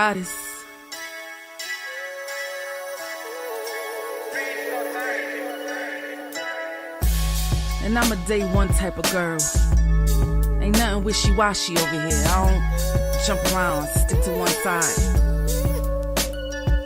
goddess. And I'm a day one type of girl. Ain't nothing wishy-washy over here. I don't jump around, stick to one side.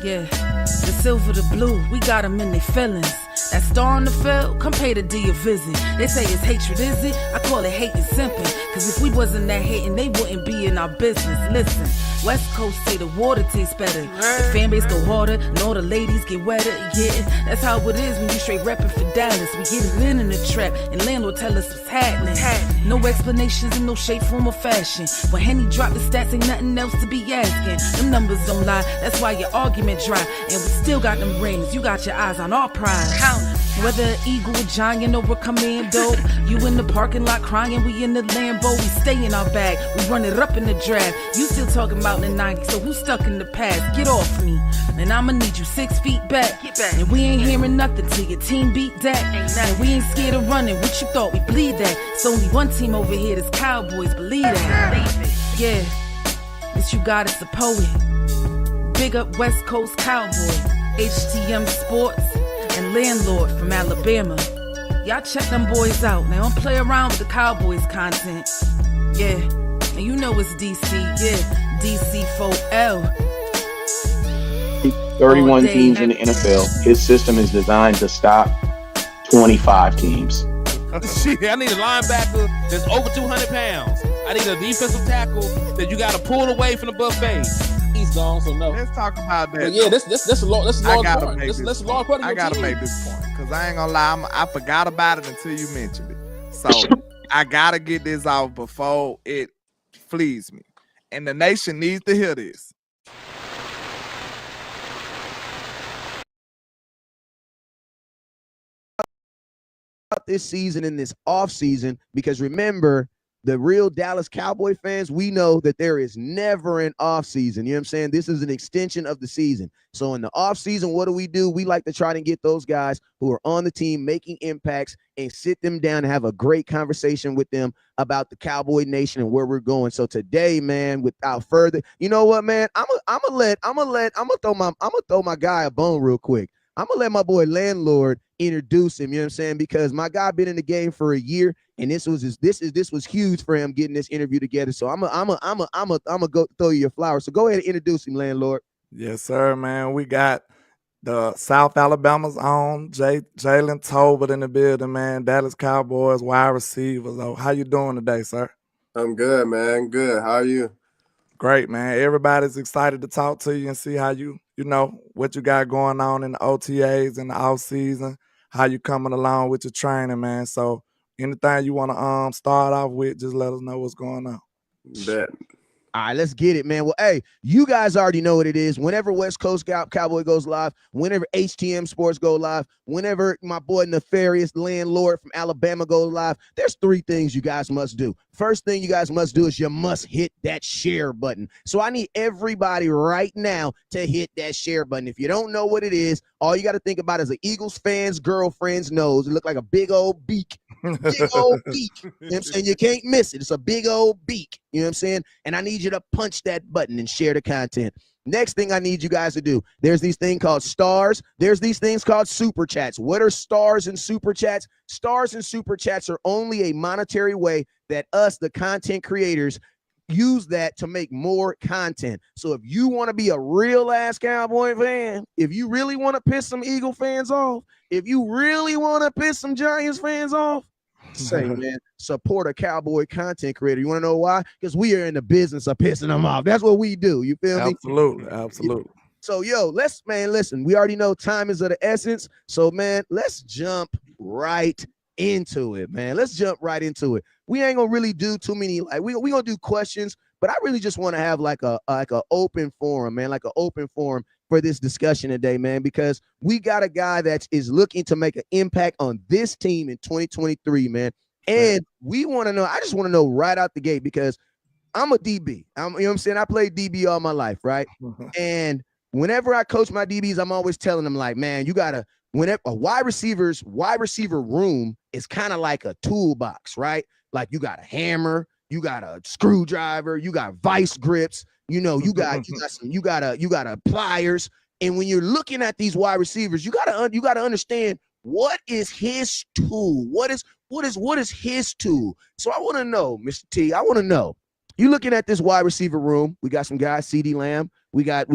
Yeah, the silver, the blue, we got them in their feelings. That star on the field, come pay the D a visit. They say it's hatred, is it? I call it hate and simping. Cause if we wasn't that hating, they wouldn't be in our business. Listen, West Coast say the water tastes better. The fan base go harder, and all the ladies get wetter. Yeah, that's how it is when you straight reppin' for Dallas. We get it in the trap, and landlord tell us what's happening. No explanations in no shape, form, or fashion. When Henny drop the stats, ain't nothing else to be asking. Them numbers don't lie, that's why your argument dry. And we still got them rings, you got your eyes on our prize. Whether an eagle, a giant, or a commando, you in the parking lot crying, we in the Lambo. We stay in our bag, we run it up in the draft. You still talking about the 90s, so who's stuck in the past? Get off me, and I'ma need you 6 feet back. And we ain't hearing nothing till your team beat that. And we ain't scared of running, what you thought we bleed that? It's only one team over here, that's Cowboys, believe that. Yeah, this you got is the poet. Big up West Coast Cowboy, HTM Sports, and Landlord from Alabama. Y'all check them boys out. Now don't play around with the Cowboys content. Yeah, and you know it's DC. Yeah, DC4L. 31 teams in the NFL. His system is designed to stop 25 teams. Shit, I need a linebacker that's over 200 pounds. I need a defensive tackle that you got to pull away from the buffet. He's gone, so no. Let's talk about that. But yeah, that's a large part. That's a large part of your I gotta team. make this point because I ain't gonna lie, I forgot about it until you mentioned it. So I gotta get this off before it flees me, and the nation needs to hear this. This season and this off season, because remember, the real Dallas Cowboy fans, we know that there is never an off season. You know what I'm saying? This is an extension of the season. So in the off season, what do? We like to try to get those guys who are on the team making impacts and sit them down and have a great conversation with them about the Cowboy Nation and where we're going. So today, man, without further, you know what, man? I'm gonna throw my guy a bone real quick. I'm gonna let my boy Landlord introduce him, you know what I'm saying? Because my guy been in the game for a year, and this was huge for him getting this interview together. So I'm gonna go throw you your flowers. So go ahead and introduce him, Landlord. Yes, sir, man. We got the South Alabama's own Jalen Tolbert in the building, man. Dallas Cowboys wide receivers. Oh, how you doing today, sir? I'm good, man. Good. How are you? Great, man. Everybody's excited to talk to you and see how you know, what you got going on in the OTAs in the off season, how you coming along with your training, man. So anything you want to start off with, just let us know what's going on. Bet. All right, let's get it, man. Well, hey, you guys already know what it is. Whenever West Coast Cowboy goes live, whenever HTM Sports go live, whenever my boy Nefarious Landlord from Alabama goes live, there's 3 things you guys must do. First thing you guys must do is you must hit that share button. So I need everybody right now to hit that share button. If you don't know what it is, all you got to think about is an Eagles fan's girlfriend's nose. It look like a big old beak. Big old beak. You know what I'm saying? You can't miss it. It's a big old beak. You know what I'm saying? And I need you to punch that button and share the content. Next thing I need you guys to do, there's these things called stars. There's these things called super chats. What are stars and super chats? Stars and super chats are only a monetary way that us, the content creators, use that to make more content. So if you want to be a real ass Cowboy fan, if you really want to piss some Eagle fans off, if you really want to piss some Giants fans off, say, man, support a Cowboy content creator. You want to know why? Because we are in the business of pissing them off. That's what we do. You feel me? Absolutely. So, listen, we already know time is of the essence. So, man, let's jump right into it, man. Let's jump right into it. We ain't gonna really do too many, like we gonna do questions, but I really just want to have like a open forum, man, like an open forum for this discussion today, man, because we got a guy that is looking to make an impact on this team in 2023, man. And we want to know, I just want to know right out the gate, because I'm a DB. You know what I'm saying? I played DB all my life, right? And whenever I coach my DBs, I'm always telling them, like, man, you gotta, whenever a wide receiver room is kind of like a toolbox, right? Like you got a hammer, you got a screwdriver, you got vice grips, you got pliers. And when you're looking at these wide receivers, you gotta understand what is his tool. What is his tool? So I want to know, Mr. T. I want to know. You looking at this wide receiver room? We got some guys, CD Lamb. We got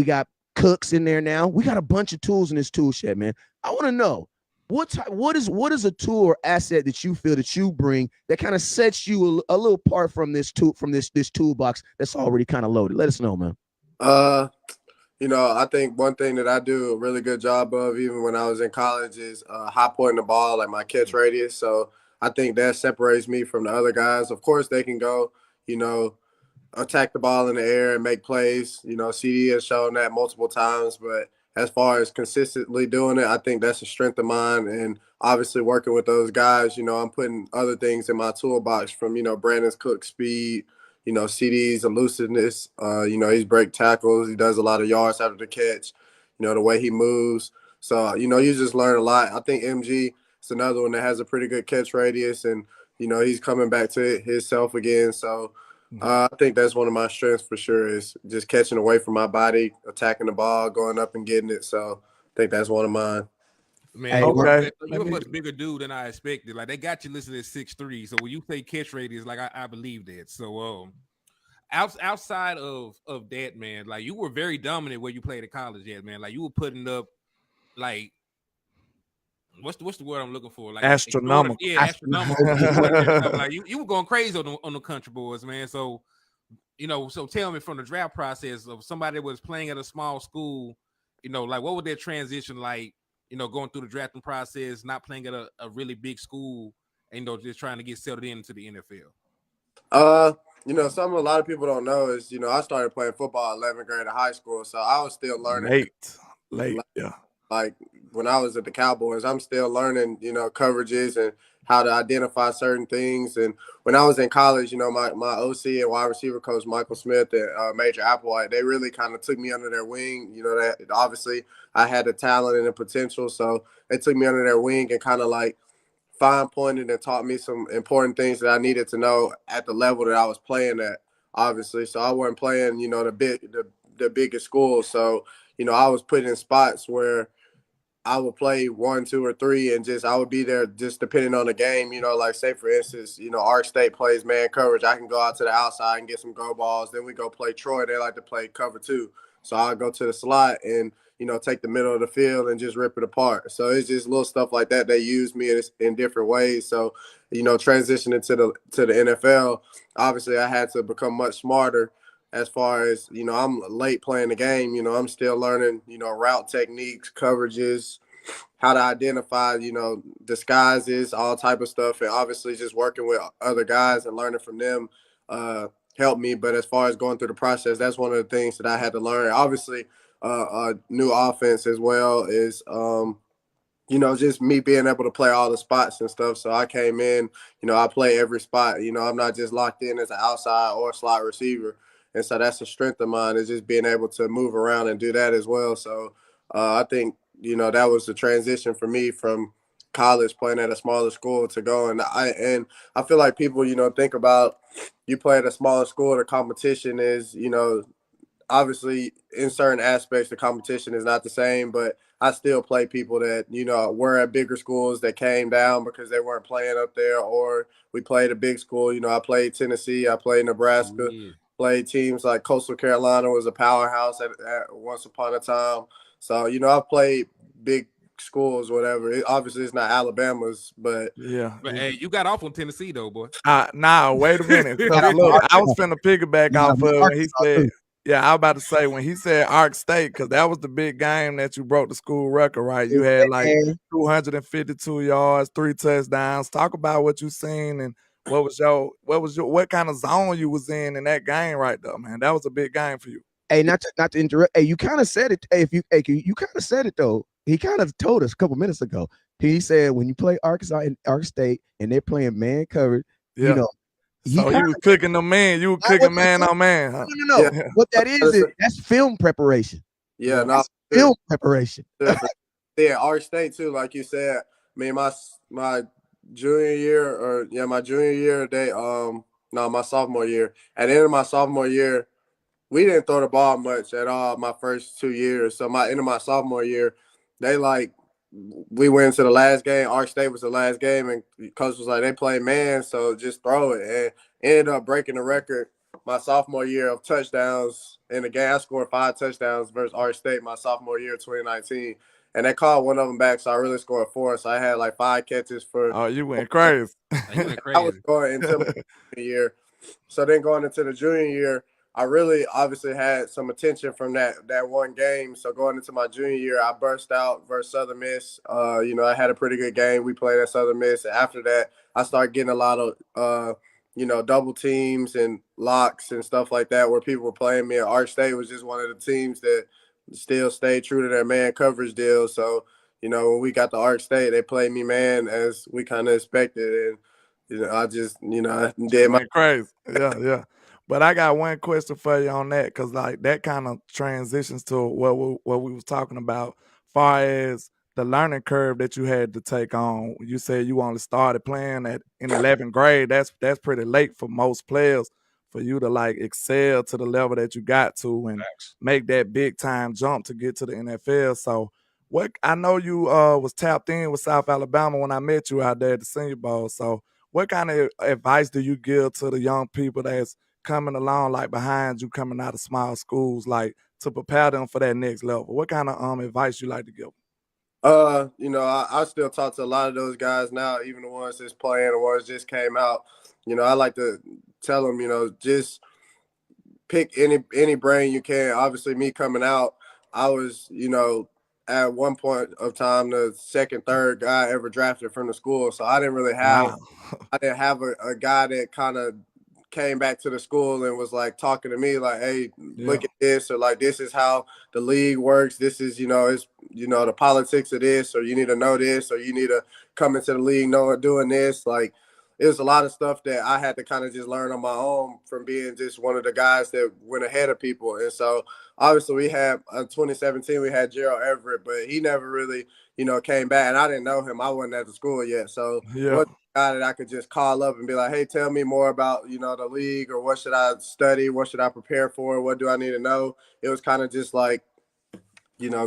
Cooks in there now. We got a bunch of tools in this tool shed, man. I want to know what is a tool or asset that you feel that you bring that kind of sets you a little part from this toolbox that's already kind of loaded. Let us know, man. I think one thing that I do a really good job of, even when I was in college, is high pointing the ball, like my catch radius. So I think that separates me from the other guys. Of course, they can go, attack the ball in the air and make plays. CD has shown that multiple times, but as far as consistently doing it, I think that's a strength of mine. And obviously working with those guys, I'm putting other things in my toolbox from, Brandon's Cook speed, CD's elusiveness, he's break tackles. He does a lot of yards after the catch, the way he moves. So, you just learn a lot. I think MG is another one that has a pretty good catch radius, and, he's coming back to himself again. So I think that's one of my strengths for sure, is just catching away from my body, attacking the ball, going up and getting it. So I think that's one of mine. Man, okay. You're a much bigger dude than I expected. Like, they got you listed at 6'3", so when you say catch radius, like, I believe that. So outside of that, man, like, you were very dominant where you played at college at, man. Like, you were putting up, like, what's the word I'm looking for? Like, astronomical. Yeah, astronomical. Like, you were going crazy on the country boys, man. So, so tell me, from the draft process of somebody that was playing at a small school, like, what was their transition like? Going through the drafting process, not playing at a really big school, and just trying to get settled into the NFL. Something a lot of people don't know is, I started playing football 11th grade of high school, so I was still learning. Late, yeah. Like when I was at the Cowboys, I'm still learning, coverages and how to identify certain things. And when I was in college, my OC and wide receiver coach, Michael Smith and Major Applewhite, they really kind of took me under their wing. That obviously I had the talent and the potential, so they took me under their wing and kind of like fine-pointed and taught me some important things that I needed to know at the level that I was playing at, obviously. So I wasn't playing, the biggest schools. So, I was put in spots where I would play 1, 2, or 3, and I would be there just depending on the game. Like, say for instance, Ark State plays man coverage. I can go out to the outside and get some go balls. Then we go play Troy. They like to play cover 2. So I'll go to the slot and, take the middle of the field and just rip it apart. So it's just little stuff like that. They use me in different ways. So, transitioning to the NFL, obviously I had to become much smarter as far as, I'm late playing the game. I'm still learning, route techniques, coverages, how to identify, disguises, all type of stuff. And obviously just working with other guys and learning from them helped me. But as far as going through the process, that's one of the things that I had to learn. Obviously, a new offense as well is, just me being able to play all the spots and stuff. So I came in, I play every spot. I'm not just locked in as an outside or slot receiver. And so that's a strength of mine, is just being able to move around and do that as well. So I think, that was the transition for me from college, playing at a smaller school, to go. And I feel like people, think about, you play at a smaller school, the competition is, obviously in certain aspects, the competition is not the same, but I still play people that, were at bigger schools that came down because they weren't playing up there, or we played a big school. I played Tennessee, I played Nebraska, played teams like Coastal Carolina was a powerhouse at once upon a time. So, I've played big schools, whatever. Obviously, it's not Alabama's, but yeah. But hey, you got off on Tennessee though, boy. Nah, wait a minute. Look, I was finna piggyback off of when he said. Yeah, I was about to say, when he said Ark State, because that was the big game that you broke the school record, right? You had like 252 yards, 3 touchdowns. Talk about what you seen and what kind of zone you was in that game right there, man. That was a big game for you. Hey, not to interrupt. Hey, you kind of said it. Hey, you kind of said it though. He kind of told us a couple minutes ago. He said when you play Arkansas and Ark State and they're playing man covered, So you was cooking the man. You were cooking man on man. Huh? No. Yeah. What that is that's film preparation. Yeah, that's film preparation. Yeah, Ark State too, like you said. I mean, my junior year, they No, my sophomore year. At the end of my sophomore year, we didn't throw the ball much at all my first 2 years. So my end of my sophomore year, we went into the last game. Ark State was the last game, and coach was like, they play man, so just throw it. And ended up breaking the record my sophomore year of touchdowns in the game. I scored 5 touchdowns versus Ark State my sophomore year, 2019. And they called one of them back, so I really scored 4. So I had like 5 catches for. Oh, you went crazy. You went I was crazy. going into my junior year. So then going into the junior year, I really obviously had some attention from that one game. So going into my junior year, I burst out versus Southern Miss. I had a pretty good game. We played at Southern Miss. And after that, I started getting a lot of, double teams and locks and stuff like that where people were playing me. And Ark State was just one of the teams that still stayed true to their man coverage deal. So, when we got to Ark State, they played me man as we kind of expected. And, I just, did my crazy. Yeah. But I got one question for you on that, because like that kind of transitions to what we was talking about, far as the learning curve that you had to take on. You said you only started playing in 11th grade. That's pretty late for most players for you to like excel to the level that you got to and make that big time jump to get to the NFL. So I know you was tapped in with South Alabama when I met you out there at the Senior Bowl. So what kind of advice do you give to the young people that's coming along, like behind you, coming out of small schools, like to prepare them for that next level? What kind of advice you like to give? I still talk to a lot of those guys now, even the ones that's playing, the ones just came out. I like to tell them, just pick any brain you can. Obviously, me coming out, I was, at one point of time, the second, third guy ever drafted from the school. So I didn't really have, a guy that kind of came back to the school and was like talking to me like, hey, look at this, or like, this is how the league works. This is, it's, the politics of this, or you need to know this, or you need to come into the league doing this. Like, it was a lot of stuff that I had to kind of just learn on my own from being just one of the guys that went ahead of people. And so obviously we had in 2017, we had Gerald Everett, but he never really, came back, and I didn't know him. I wasn't at the school yet. So what guy that I could just call up and be like, hey, tell me more about, the league, or what should I study? What should I prepare for? What do I need to know? It was kind of just like,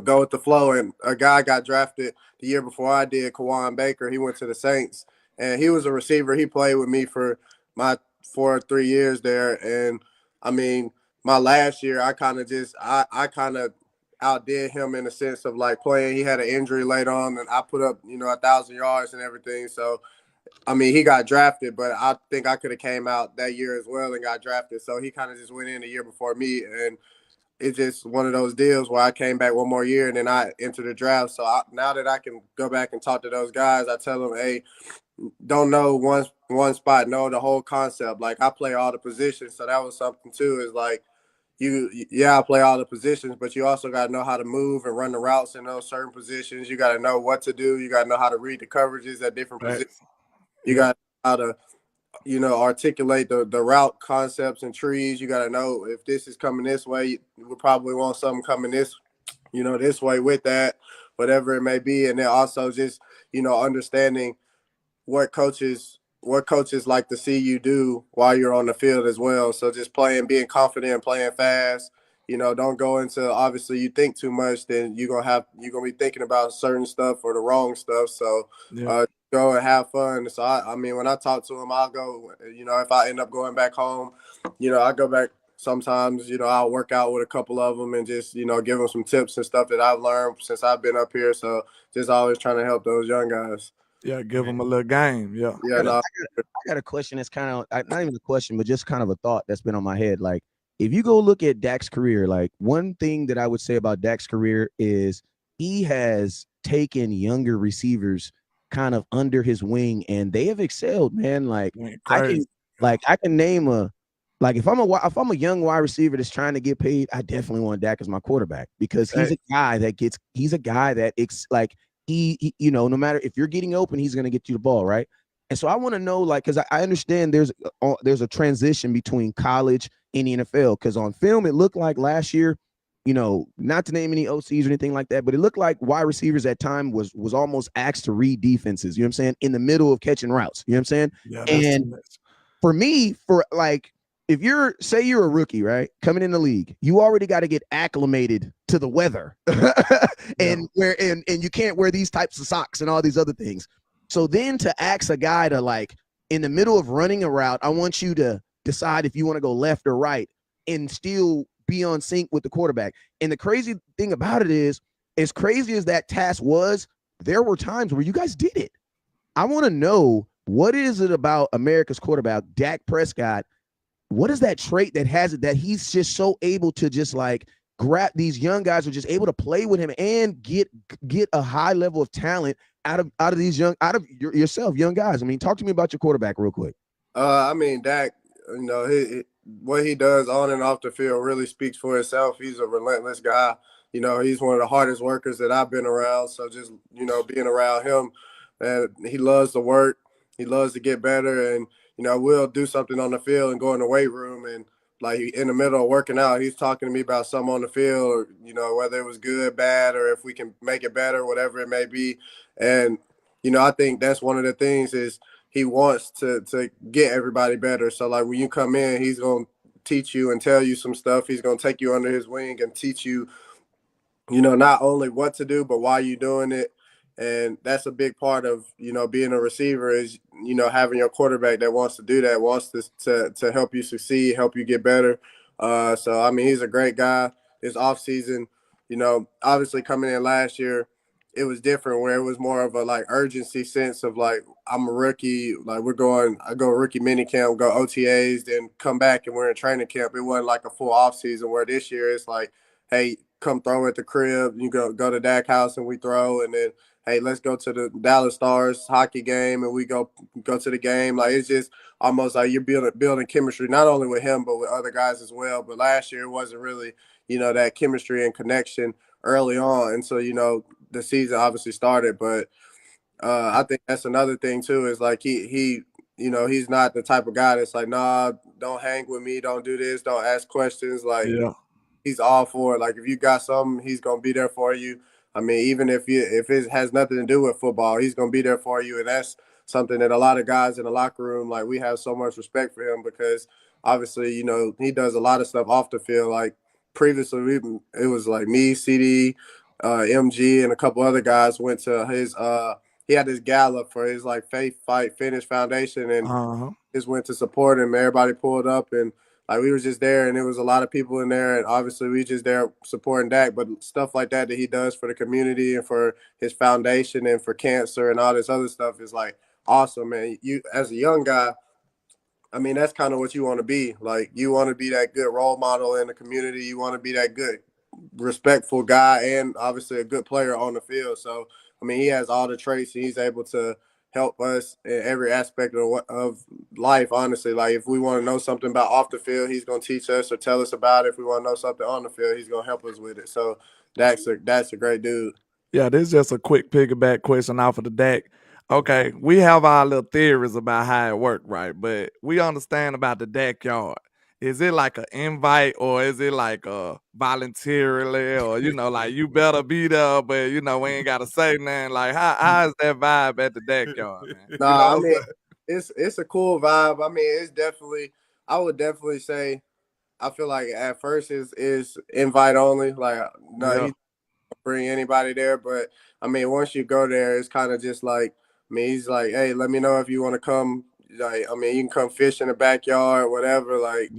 go with the flow. And a guy got drafted the year before I did, Kawan Baker. He went to the Saints, and he was a receiver. He played with me for my 3 years there. And I mean, my last year, I kind of outdid him in the sense of like playing. He had an injury late on, and I put up, 1,000 yards and everything. So, I mean, he got drafted, but I think I could have came out that year as well and got drafted. So he kind of just went in a year before me, and it's just one of those deals where I came back one more year and then I entered the draft. So now that I can go back and talk to those guys, I tell them, hey, don't know one spot, know the whole concept. Like, I play all the positions. So that was something too, is like, I play all the positions, but you also got to know how to move and run the routes in those certain positions. You got to know what to do. You got to know how to read the coverages at different positions. You got to know how to, articulate the route concepts and trees. You got to know if this is coming this way, we probably want something coming this way with that, whatever it may be. And then also just, understanding what coaches like to see you do while you're on the field as well. So just being confident, playing fast. Don't go into, obviously you think too much, then you're gonna be thinking about certain stuff or the wrong stuff. So go and have fun. So I mean, when I talk to him, I'll go. If I end up going back home, I go back sometimes. I'll work out with a couple of them and just give them some tips and stuff that I've learned since I've been up here. So just always trying to help those young guys. Yeah, give them a little game. I got a question that's kind of not even a question, but just kind of a thought that's been on my head. Like, if you go look at Dak's career, like, one thing that I would say about Dak's career is he has taken younger receivers kind of under his wing, and they have excelled, man. Like, I can name if I'm a young wide receiver that's trying to get paid, I definitely want Dak as my quarterback, because he's a guy that he no matter if you're getting open, he's going to get you the ball, right? And so I want to know, like, because I understand there's a transition between college and the NFL, because on film it looked like last year, not to name any OCs or anything like that, but it looked like wide receivers at time was almost asked to read defenses, you know what I'm saying, in the middle of catching routes, you know what I'm saying? Yeah, and for me, for like, if you're a rookie, right, coming in the league, you already got to get acclimated to the weather, and you can't wear these types of socks and all these other things. So then to ask a guy to, like, in the middle of running a route, I want you to decide if you want to go left or right and still be on sync with the quarterback. And the crazy thing about it is, as crazy as that task was, there were times where you guys did it. I want to know, what is it about America's quarterback, Dak Prescott? What is that trait that has it, that he's just so able to just like grab these young guys, are just able to play with him and get a high level of talent out of these yourself, young guys? I mean, talk to me about your quarterback real quick. I mean, Dak, what he does on and off the field really speaks for itself. He's a relentless guy. He's one of the hardest workers that I've been around. So just, being around him, and he loves to work. He loves to get better, and we'll do something on the field and go in the weight room, and like in the middle of working out, he's talking to me about something on the field, or whether it was good, bad, or if we can make it better, whatever it may be. And I think that's one of the things is he wants to get everybody better. So like when you come in, he's gonna teach you and tell you some stuff. He's gonna take you under his wing and teach you, not only what to do, but why you're doing it. And that's a big part of, being a receiver is, having your quarterback that wants to do that, wants to help you succeed, help you get better. So, I mean, he's a great guy. This offseason, obviously coming in last year, it was different where it was more of a like urgency sense of like, I'm a rookie, like I go rookie mini camp, go OTAs, then come back and we're in training camp. It wasn't like a full offseason, where this year it's like, hey, come throw at the crib. You go to Dak house and we throw, and then, hey, let's go to the Dallas Stars hockey game, and we go to the game. Like, it's just almost like you're building chemistry, not only with him, but with other guys as well. But last year it wasn't really, that chemistry and connection early on. And so, the season obviously started. But I think that's another thing too, is like he he's not the type of guy that's like, nah, don't hang with me, don't do this, don't ask questions. Like, he's all for it. Like, if you got something, he's gonna be there for you. I mean, even if it has nothing to do with football, he's gonna be there for you. And that's something that a lot of guys in the locker room, like, we have so much respect for him, because obviously, he does a lot of stuff off the field. Like, previously, it was like me, CD, MG, and a couple other guys went to his he had this gala for his like Faith Fight Finish Foundation, and just went to support him. Everybody pulled up, and like we were just there, and there was a lot of people in there, and obviously we just there supporting Dak. But stuff like that he does for the community and for his foundation and for cancer and all this other stuff is like awesome, man. You, as a young guy, I mean, that's kind of what you want to be. Like, you want to be that good role model in the community. You want to be that good, respectful guy, and obviously a good player on the field. So, I mean, he has all the traits, and he's able to help us in every aspect of life, honestly. Like, if we want to know something about off the field, he's going to teach us or tell us about it. If we want to know something on the field, he's going to help us with it. So that's a great dude. Yeah, this is just a quick piggyback question off of the Dak. Okay, we have our little theories about how it worked, right? But we understand about the Dakyord. Is it like an invite, or is it like voluntarily, or like you better be there, but we ain't gotta say nothing? Like, how is that vibe at the Dakyord, man? Nah, I mean, it's a cool vibe. I mean, it's definitely, I would definitely say, I feel like at first is invite only. Like, no, he don't bring anybody there. But I mean, once you go there, it's kind of just like, I mean, he's like, hey, let me know if you want to come. Like, I mean, you can come fish in the backyard, whatever. Like,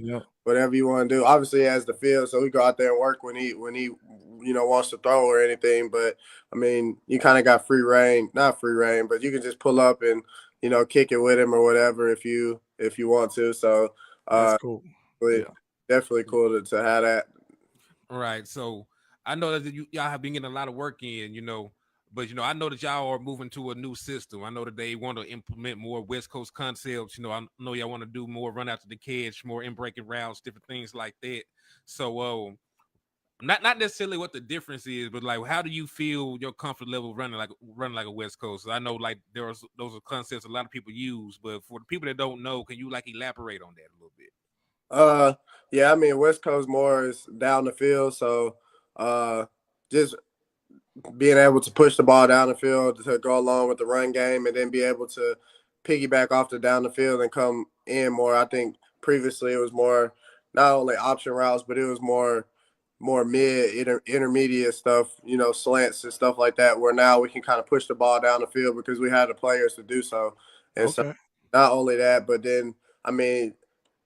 whatever you want to do. Obviously, he has the field, so we go out there and work when he wants to throw or anything. But I mean, you kind of got free reign, not free reign, but you can just pull up and kick it with him or whatever if you want to. So that's cool. Definitely cool to have that. All right. So I know that y'all have been getting a lot of work in, but I know that y'all are moving to a new system. I know that they want to implement more West Coast concepts. I know y'all want to do more run after the catch, more in breaking routes, different things like that. So not necessarily what the difference is, but like, how do you feel your comfort level running like a West Coast? I know like those are concepts a lot of people use, but for the people that don't know, can you like elaborate on that a little bit? Yeah, I mean, West Coast more is down the field, so just being able to push the ball down the field to go along with the run game, and then be able to piggyback off the down the field and come in more. I think previously it was more not only option routes, but it was more intermediate stuff, slants and stuff like that, where now we can kind of push the ball down the field because we have the players to do so. And so not only that, but then, I mean,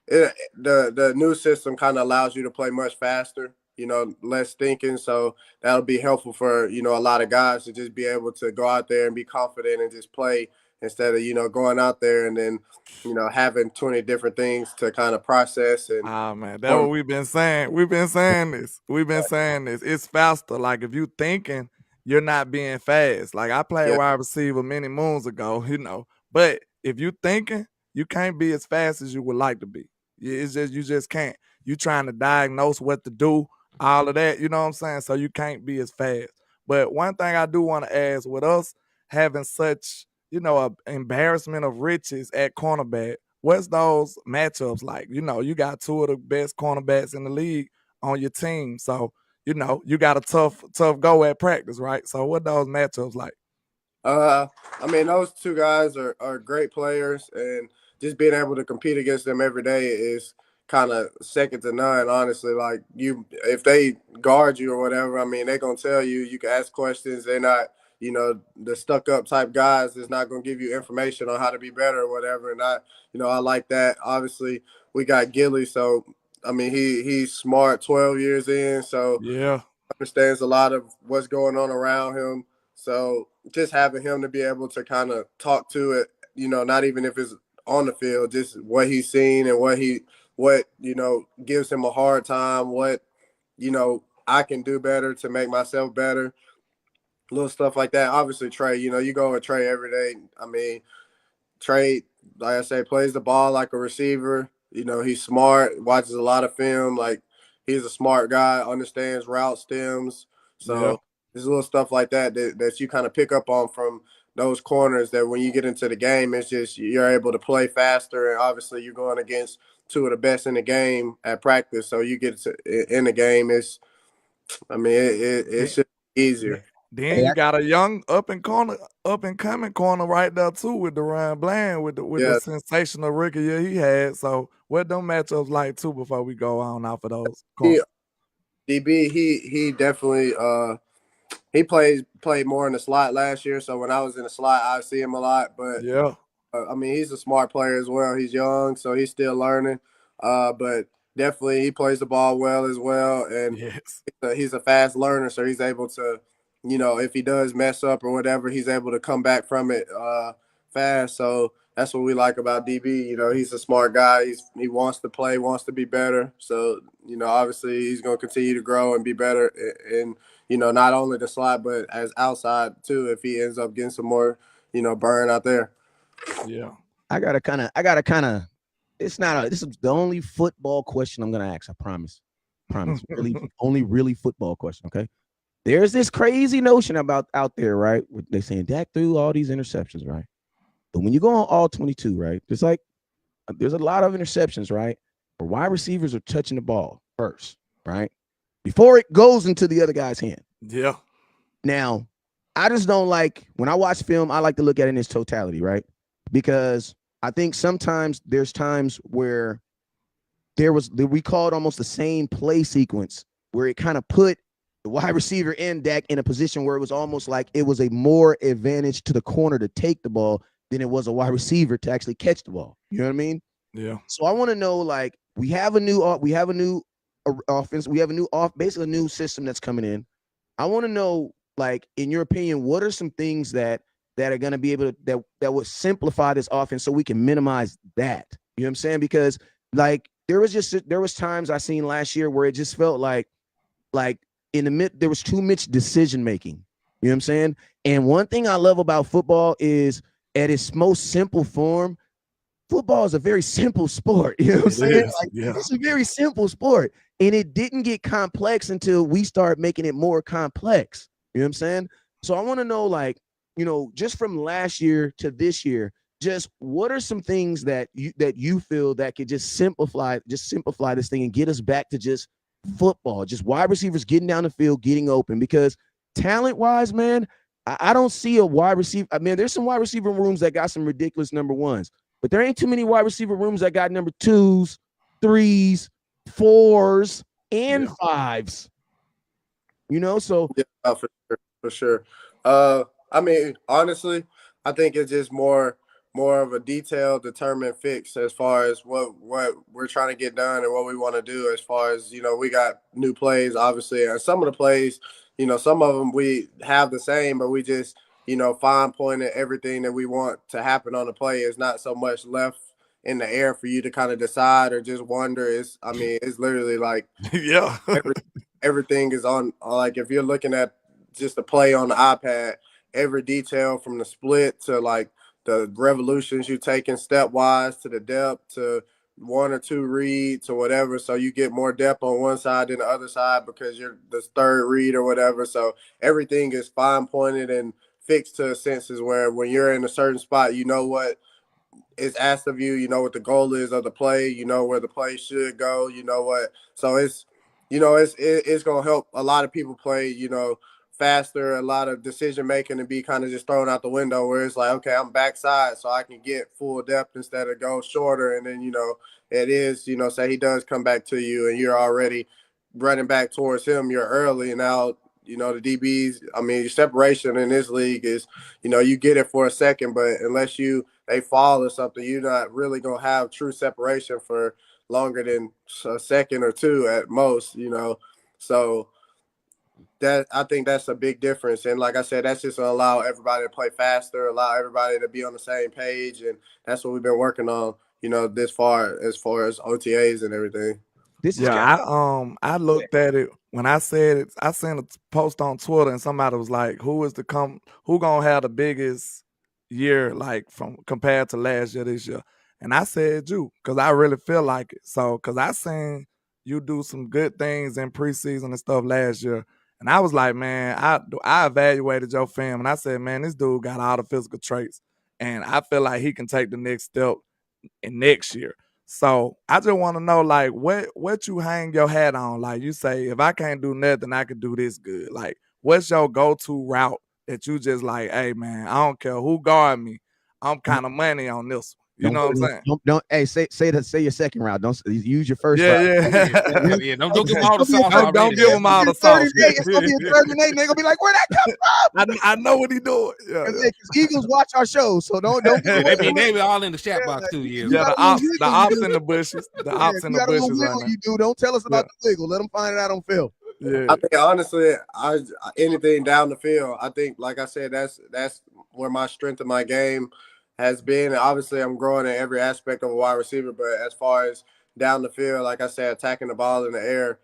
the new system kind of allows you to play much faster, less thinking. So that'll be helpful for, a lot of guys to just be able to go out there and be confident and just play instead of, going out there and then, having 20 different things to kind of process. And man, that's what we've been saying. We've been saying this. It's faster. Like if you thinking, you're not being fast. Like I played wide receiver many moons ago, but if you thinking, you can't be as fast as you would like to be. It's just, you just can't. You trying to diagnose what to do, all of that, you know what I'm saying? So you can't be as fast. But one thing I do want to ask, with us having such, an embarrassment of riches at cornerback, what's those matchups like? You got two of the best cornerbacks in the league on your team. So, you got a tough go at practice, right? So what those matchups like? I mean, those two guys are great players, and just being able to compete against them every day is kind of second to none, honestly. Like if they guard you or whatever, I mean, they're going to tell you, you can ask questions. They're not, the stuck up type guys is not going to give you information on how to be better or whatever. And I like that. Obviously we got Gilly. So, I mean, he's smart, 12 years in. So understands a lot of what's going on around him. So just having him to be able to kind of talk to it, not even if it's on the field, just what he's seen and what gives him a hard time, what, I can do better to make myself better, little stuff like that. Obviously, Trey, you go with Trey every day. I mean, Trey, like I say, plays the ball like a receiver. He's smart, watches a lot of film. Like, he's a smart guy, understands route stems. So there's little stuff like that you kind of pick up on from those corners that when you get into the game, it's just you're able to play faster. And obviously you're going against two of the best in the game at practice. So you get in the game, it's just easier. Then you got a young up and coming corner right there too with Deron Bland with the sensational rookie year he had. So what them matchups like too before we go on off of those corners? DB, he definitely he played more in the slot last year. So when I was in the slot, I see him a lot. But I mean, he's a smart player as well. He's young, so he's still learning. But definitely he plays the ball well as well. And he's a fast learner, so he's able to, if he does mess up or whatever, he's able to come back from it fast. So that's what we like about DB. He's a smart guy. He wants to play, wants to be better. So, obviously he's going to continue to grow and be better in, not only the slot, but as outside too, if he ends up getting some more, burn out there. Yeah. I gotta kind of, this is the only football question I'm going to ask. I promise. Really, only really football question. Okay. There's this crazy notion about out there, right? They're saying Dak threw all these interceptions, right? But when you go on all 22, right, there's a lot of interceptions, right? Where wide receivers are touching the ball first, right? Before it goes into the other guy's hand. Yeah. Now, I just don't like, when I watch film, I like to look at it in its totality, right? Because I think sometimes there's times where we called almost the same play sequence where it kind of put the wide receiver and Dak in a position where it was almost like it was a more advantage to the corner to take the ball than it was a wide receiver to actually catch the ball. You know what I mean? Yeah. So I want to know, like, we have a new offense. We have basically a new system that's coming in. I want to know, like, in your opinion, what are some things that are going to be able to, that would simplify this offense so we can minimize that? You know what I'm saying? Because, like, there was times I seen last year where it just felt like in the mid, there was too much decision making. You know what I'm saying? And one thing I love about football is, at its most simple form, football is a very simple sport. You know what I'm saying? It's a very simple sport. And it didn't get complex until we start making it more complex. You know what I'm saying? So I want to know, like, just from last year to this year, just what are some things that you feel that could just simplify this thing and get us back to just football, just wide receivers getting down the field, getting open? Because talent-wise, man, I don't see a wide receiver. I mean, there's some wide receiver rooms that got some ridiculous number ones, but there ain't too many wide receiver rooms that got number 2s, 3s, 4s, and 5s. You know, so yeah, for sure. I mean, honestly, I think it's just more of a detailed, determined fix as far as what we're trying to get done and what we want to do. As far as we got new plays, obviously, and some of the plays, some of them we have the same, but we just fine pointed everything that we want to happen on the play. Is not so much left in the air for you to kind of decide or just wonder. It's literally like yeah. everything is on. Like if you're looking at just the play on the iPad, every detail from the split to like the revolutions you taking stepwise to the depth to 1 or 2 reads or whatever. So you get more depth on one side than the other side because you're the third read or whatever. So everything is fine pointed and fixed to a senses where when you're in a certain spot, you know what is asked of you, you know what the goal is of the play, you know where the play should go, you know what. So it's gonna help a lot of people play, faster, a lot of decision making to be kind of just thrown out the window where it's like, okay, I'm backside so I can get full depth instead of go shorter. And then, it is, say he does come back to you and you're already running back towards him, you're early. And now, the DBs, your separation in this league is, you get it for a second, but unless they fall or something, you're not really going to have true separation for longer than a second or two at most, So that I think that's a big difference. And like I said, that's just going to allow everybody to play faster, allow everybody to be on the same page. And that's what we've been working on, this far as OTAs and everything. I looked at it when I said it. I sent a post on Twitter and somebody was like, who gonna have the biggest year like from compared to last year this year? And I said you, because I really feel like it. So because I seen you do some good things in preseason and stuff last year. And I was like, man, I evaluated your film and I said, man, this dude got all the physical traits. And I feel like he can take the next step in next year. So I just want to know, like, what you hang your hat on? Like you say, if I can't do nothing, I can do this good. Like, what's your go-to route that you just like, hey man, I don't care who guard me, I'm kind of money on this one. You know what I'm saying? Don't hey, say your second round. Don't use your first Yeah, round. yeah. Don't give them all the sauce. Don't give them all the sauce. It's gonna be a 3rd and 8. They're gonna be like, where'd that come from? I know what he doing. Yeah. Eagles watch our show, so don't they be all in the chat box too. Yeah, the ops in the bushes. The ops in the bushes right now. You do. Don't tell us about the wiggle. Let them find it out on film. Yeah. I think honestly, anything down the field, I think, like I said, that's where my strength of my game has been. Obviously, I'm growing in every aspect of a wide receiver, but as far as down the field, like I said, attacking the ball in the air,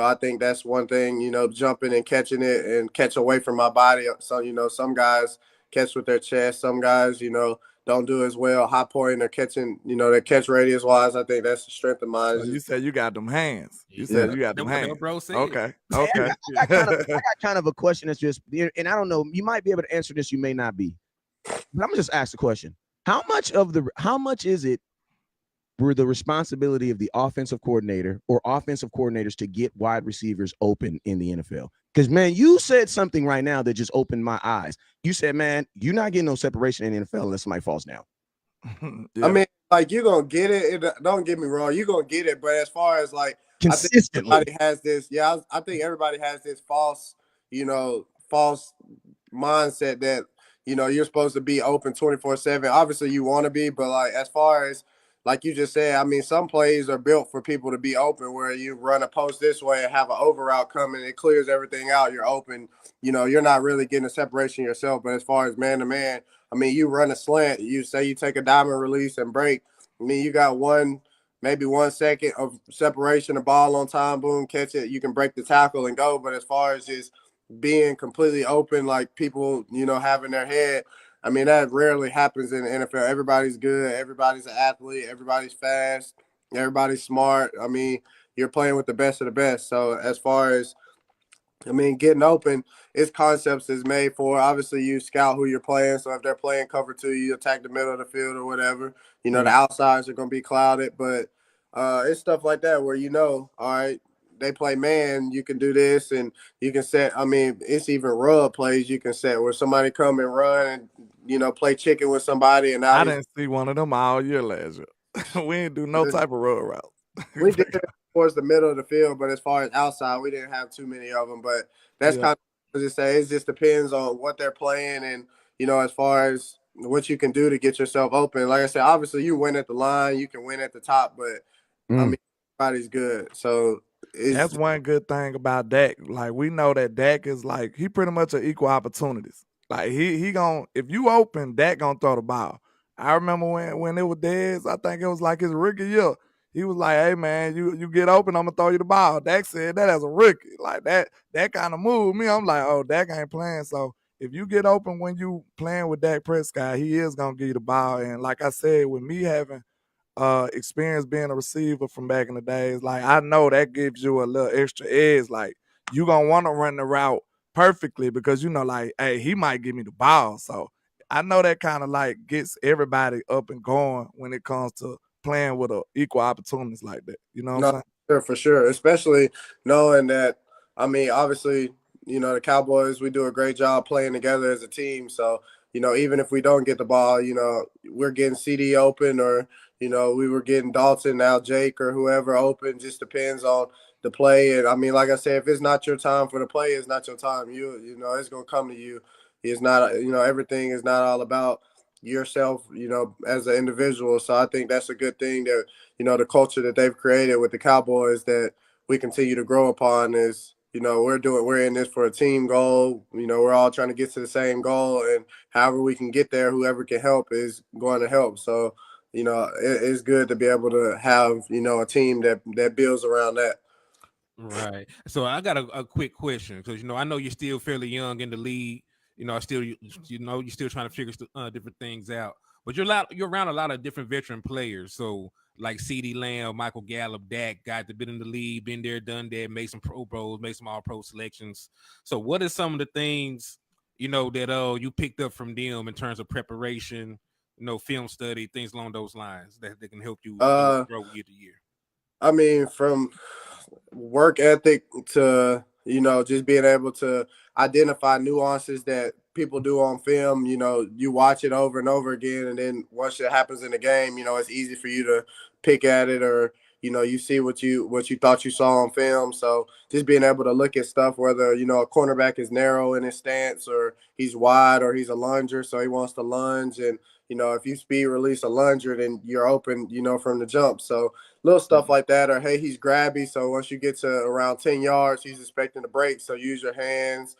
I think that's one thing, jumping and catching it and catch away from my body. So, some guys catch with their chest. Some guys, don't do as well high point or catching, their catch radius wise. I think that's the strength of mine. So you said you got them hands. You said you got them hands. Bro said. Okay. I got kind of a question that's just, and I don't know, you might be able to answer this, you may not be. But I'm gonna just ask the question: how much is it for the responsibility of the offensive coordinator or offensive coordinators to get wide receivers open in the NFL? Because man, you said something right now that just opened my eyes. You said, man, you're not getting no separation in the NFL unless somebody falls down. Yeah. Like you're gonna get it. Don't get me wrong, you're gonna get it. But as far as like consistently, I think everybody has this. Yeah, I think everybody has this false mindset that you're supposed to be open 24/7. Obviously, you want to be, but like as far as like you just said, some plays are built for people to be open. Where you run a post this way and have an over route coming, it clears everything out. You're open. You're not really getting a separation yourself. But as far as man to man, you run a slant. You say you take a diamond release and break. You got maybe 1 second of separation, a ball on time, boom, catch it. You can break the tackle and go. But as far as just being completely open, like people, having their head, that rarely happens in the NFL. Everybody's good. Everybody's an athlete. Everybody's fast. Everybody's smart. You're playing with the best of the best. So as far as, getting open, it's concepts is made for. Obviously, you scout who you're playing. So if they're playing cover 2, you attack the middle of the field or whatever. The outsides are going to be clouded. But it's stuff like that where, all right, they play man, you can do this, and you can set. I mean, it's even rub plays you can set where somebody come and run and play chicken with somebody, and now I didn't see one of them all year last year. We didn't do no type of road route. we did it towards the middle of the field, but as far as outside, we didn't have too many of them. But that's kind of just say it just depends on what they're playing, and as far as what you can do to get yourself open. Like I said, obviously you win at the line, you can win at the top, but I mean everybody's good. So that's one good thing about Dak. Like we know that Dak is like he pretty much an equal opportunities. Like he gon' if you open, Dak gonna throw the ball. I remember when it was Dez, I think it was like his rookie year. He was like, "Hey man, you get open, I'm gonna throw you the ball." Dak said that as a rookie, like that kind of moved me. I'm like, "Oh, Dak ain't playing." So if you get open when you playing with Dak Prescott, he is gonna give you the ball. And like I said, with me having experience being a receiver from back in the days, like I know that gives you a little extra edge. Like you gonna want to run the route perfectly because like, hey, he might give me the ball. So I know that kind of like gets everybody up and going when it comes to playing with equal opportunities like that. You know what I'm saying? For sure. Especially knowing that, I mean, obviously, the Cowboys, we do a great job playing together as a team. So, even if we don't get the ball, we're getting CD open or, we were getting Dalton, now Jake or whoever open, just depends on the play. And I mean, like I said, if it's not your time for the play, it's not your time. It's going to come to you. It's not, everything is not all about yourself, as an individual. So I think that's a good thing that, the culture that they've created with the Cowboys that we continue to grow upon is, we're in this for a team goal. We're all trying to get to the same goal, and however we can get there, whoever can help is going to help. So, it's good to be able to have, a team that builds around that. Right. So I got a quick question because I know you're still fairly young in the league. You're still trying to figure different things out. But you're around a lot of different veteran players. So like CeeDee Lamb, Michael Gallup, Dak, guys that been in the league, been there, done that, made some Pro Bowls, made some All-Pro selections. So what are some of the things that you picked up from them in terms of preparation, film study, things along those lines that can help you grow year to year? I mean, from work ethic to, just being able to identify nuances that people do on film. You watch it over and over again, and then once it happens in the game, it's easy for you to pick at it, or you see what you thought you saw on film. So just being able to look at stuff, whether a cornerback is narrow in his stance or he's wide or he's a lunger, so he wants to lunge, and if you speed release a lunger, then you're open, from the jump. So little stuff like that, or hey, he's grabby, so once you get to around 10 yards, he's expecting to break, so use your hands,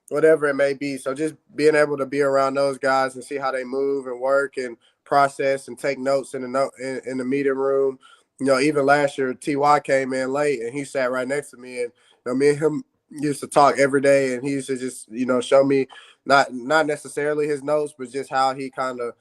whatever it may be. So just being able to be around those guys and see how they move and work and process and take notes in the meeting room. Even last year, Ty came in late and he sat right next to me, and me and him used to talk every day, and he used to just show me not necessarily his notes, but just how he kind of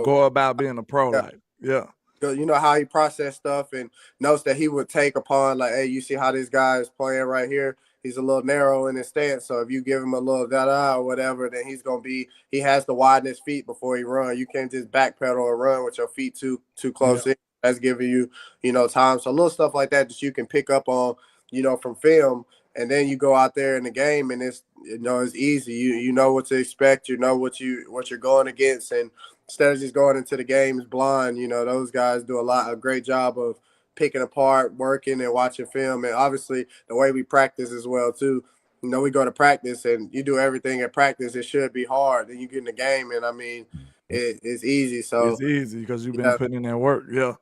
go about being a pro. How he processed stuff and notes that he would take upon, like, hey, you see how this guy is playing right here? He's a little narrow in his stance, so if you give him a little da-da or whatever, then he has to widen his feet before he runs. You can't just backpedal or run with your feet too close in. That's giving you, time. So little stuff like that you can pick up on, from film, and then you go out there in the game, and it's, it's easy. You know what to expect. You know what you're going against, and instead of just going into the games blind, those guys do a great job of picking apart, working, and watching film. And obviously the way we practice as well too. We go to practice and you do everything at practice. It should be hard. Then you get in the game, and I mean, it's easy. So it's easy because you've been putting in that work. Yeah.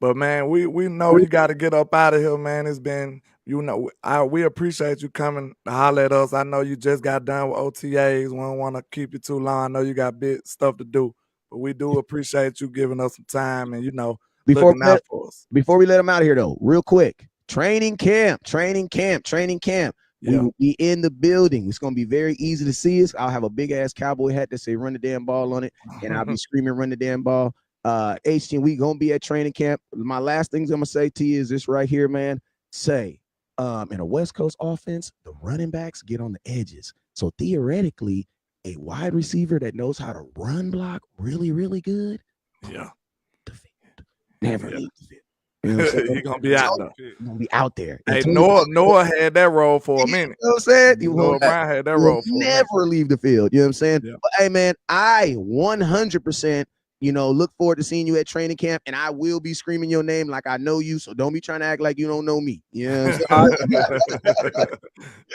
But man, we know you got to get up out of here, man. It's been, we appreciate you coming to holler at us. I know you just got done with OTAs. We don't want to keep you too long. I know you got big stuff to do, but we do appreciate you giving us some time and, looking out for us. Before we let them out of here, though, real quick, training camp. Yeah. We in the building. It's going to be very easy to see us. I'll have a big-ass cowboy hat that say run the damn ball on it, and I'll be screaming run the damn ball. HT, we going to be at training camp. My last things I'm going to say to you is this right here, man. In a West Coast offense, the running backs get on the edges. So theoretically, a wide receiver that knows how to run block really, really good. Yeah. Never leave the field. You know what I'm saying? He gonna be out there. He's gonna be out there. Hey, Noah had that role for a minute. You know what I'm saying? Noah Brown had that Will role for a minute. never leave the field. You know what I'm saying? Yeah. But hey, man, I 100%, look forward to seeing you at training camp, and I will be screaming your name like I know you. So don't be trying to act like you don't know me. You know what I'm saying?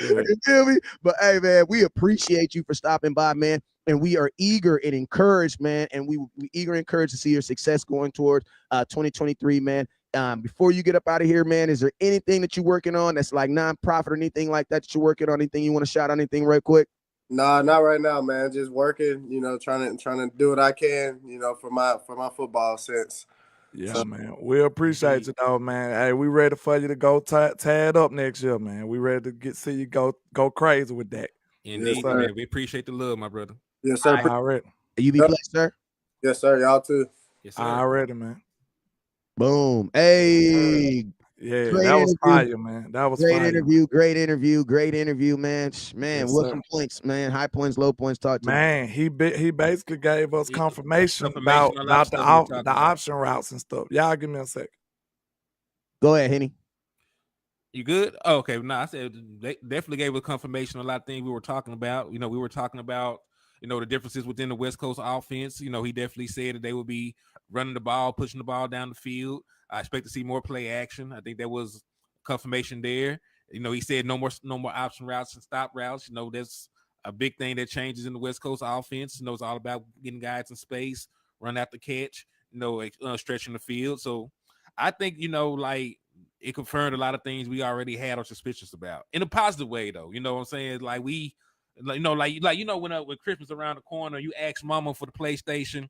You feel me? But hey, man, we appreciate you for stopping by, man. And we are eager and encouraged, man. And we eager and encouraged to see your success going towards 2023, man. Before you get up out of here, man, is there anything that you're working on that's like nonprofit or anything like that you're working on? Anything you want to shout out? Anything right quick? Nah, not right now, man. Just working, trying to do what I can, for my football sense. Yeah, So, man. We appreciate you, though, man. Hey, we ready for you to go tie it up next year, man. We ready to see you go crazy with that. Indeed, yes, man. We appreciate the love, my brother. Yes, sir. Already. You be blessed, sir. Yes, sir. Y'all too. Yes, sir. Already, man. Boom. Hey. Yeah, Great that was interview. fire, man. That was Great fire. Great interview, man. Man, Yes, what's sir. some points, man? High points, low points. Talk to me. Man, he basically gave us confirmation on a about lot of the stuff we were talking about. option routes and stuff. Y'all give me a sec. Go ahead, Henny. You good? Oh, okay. No, I said they definitely gave us confirmation on a lot of things we were talking about. We were talking about, the differences within the West Coast offense. He definitely said that they would be running the ball, pushing the ball down the field. I expect to see more play action. I think there was confirmation there. He said no more option routes and stop routes. That's a big thing that changes in the West Coast offense. It's all about getting guys in space, run out the catch, stretching the field. So I think, it confirmed a lot of things we already had our suspicions about in a positive way, though. You know what I'm saying? Like when Christmas around the corner, you ask mama for the PlayStation,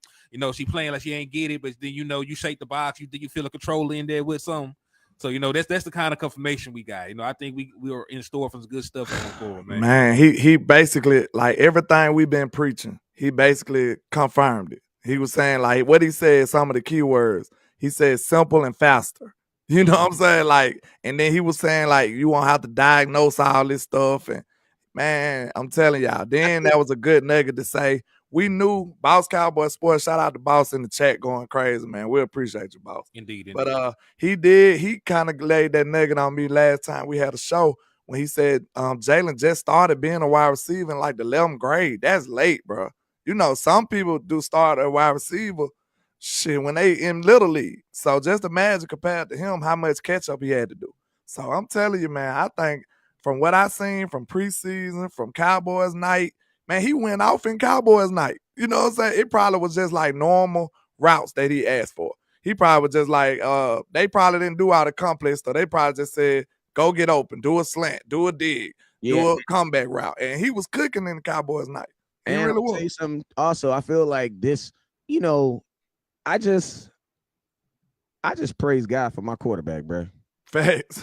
she playing like she ain't get it, but then you shake the box, you feel a controller in there with something. So that's the kind of confirmation we got. I think we were in store for some good stuff going forward, man. Man, he basically, like, everything we've been preaching, he basically confirmed it. He was saying, like, what he said, some of the keywords. He said simple and faster. You know what I'm saying? Like, and then he was saying, like, you won't have to diagnose all this stuff. And man, I'm telling y'all, then that was a good nugget to say. We knew Boss Cowboy Sports. Shout out to Boss in the chat going crazy, man. We appreciate you, Boss. Indeed. But he kind of laid that nugget on me last time we had a show when he said Jalen just started being a wide receiver in like the 11th grade. That's late, bro. Some people do start a wide receiver when they in Little League. So just imagine compared to him how much catch up he had to do. So I'm telling you, man, I think from what I seen from preseason, from Cowboys night, man, he went off in Cowboys night. You know what I'm saying? It probably was just like normal routes that he asked for. He probably was just like, they probably didn't do all the complex stuff. They probably just said, go get open, do a slant, do a dig, do a comeback route. And he was cooking in the Cowboys night. He and really I'll was. tell you something also, I feel like this, I just praise God for my quarterback, bro. Facts.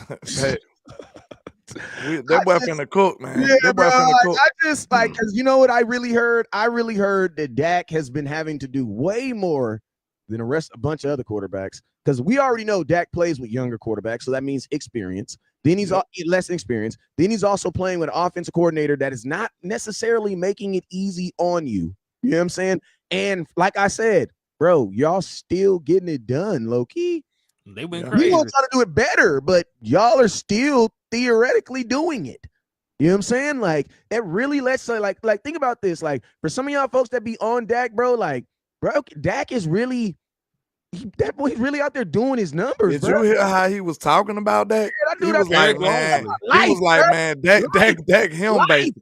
That boy finna cook, man. Yeah, that boy bro. finna cook. I just because you know what I really heard? I really heard that Dak has been having to do way more than a bunch of other quarterbacks. Because we already know Dak plays with younger quarterbacks, so that means experience. Then he's less experience. Then he's also playing with an offensive coordinator that is not necessarily making it easy on you. You know what I'm saying? And like I said, bro, y'all still getting it done, low key. They went crazy. We gonna try to do it better, but y'all are still theoretically doing it. You know what I'm saying? Like it really lets say like think about this. Like for some of y'all folks that be on Dak, bro, Dak is really that boy's really out there doing his numbers. Did bro. you hear how he was talking about that? Yeah, He was like, man, Dak him Life.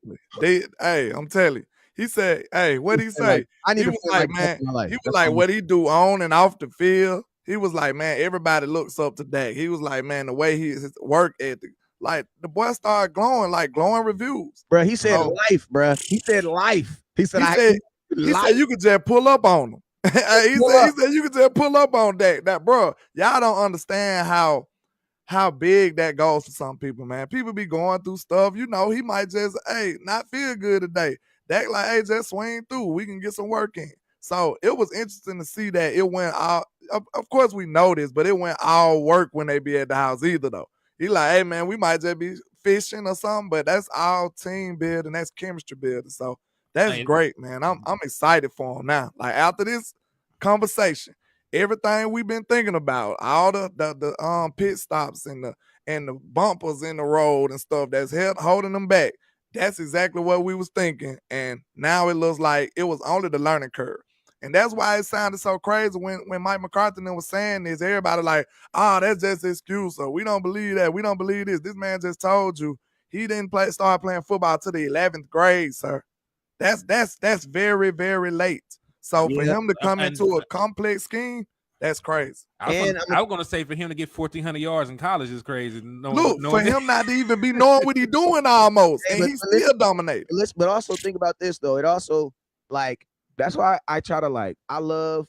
basically. I'm telling you. He said, hey, what he say? Like, I need He to was feel like, like man, my life. he was That's like all. what he do on and off the field. He was like, man, everybody looks up to Dak. He was like, man, the way his work ethic, like the boy started glowing reviews. Bro, he said life, bro. He said life. He said you could just pull up on him. he said you could just pull up on Dak. That bro, y'all don't understand how big that goes for some people, man. People be going through stuff. He might just not feel good today. Dak like, hey, just swing through. We can get some work in. So it was interesting to see that it went all. Of course, we know this, but it went all work when they be at the house either though. He like, hey man, we might just be fishing or something, but that's all team building, that's chemistry building. So that's great, man. I'm excited for him now. Like after this conversation, everything we've been thinking about, all the pit stops and the bumpers in the road and stuff that's holding them back. That's exactly what we was thinking. And now it looks like it was only the learning curve. And that's why it sounded so crazy when Mike McCarthy was saying this. Everybody like, that's just an excuse. So we don't believe that. We don't believe this. This man just told you he didn't start playing football till the 11th grade, sir. That's very, very late. So for him to come into a complex scheme, that's crazy. I was going to say for him to get 1,400 yards in college is crazy. For him not to even be knowing what he's doing almost, and he's still dominating. But also think about this though. It also like that's why I try to like I love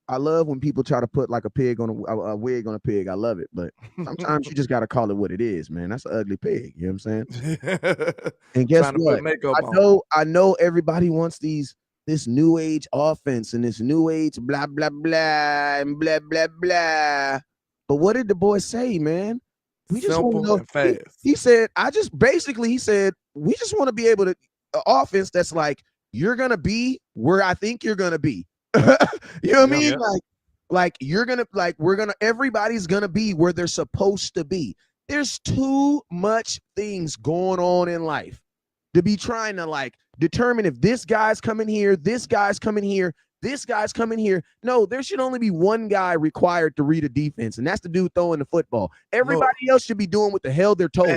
when people try to put like a pig on a wig on a pig. I love it, but sometimes you just got to call it what it is, man. That's an ugly pig. You know what I'm saying? And guess what? I know everybody wants this new age offense and this new age blah blah blah and blah blah blah. But what did the boy say, man? We just want to know. Fast. He said, he said, we just want to be able to offense that's like you're gonna be where I think you're gonna be. You know what I mean? Like you're gonna everybody's gonna be where they're supposed to be. There's too much things going on in life to be trying to like determine if this guy's coming here, this guy's coming here, this guy's coming here. No, there should only be one guy required to read a defense, and that's the dude throwing the football. Everybody else should be doing what the hell they're told.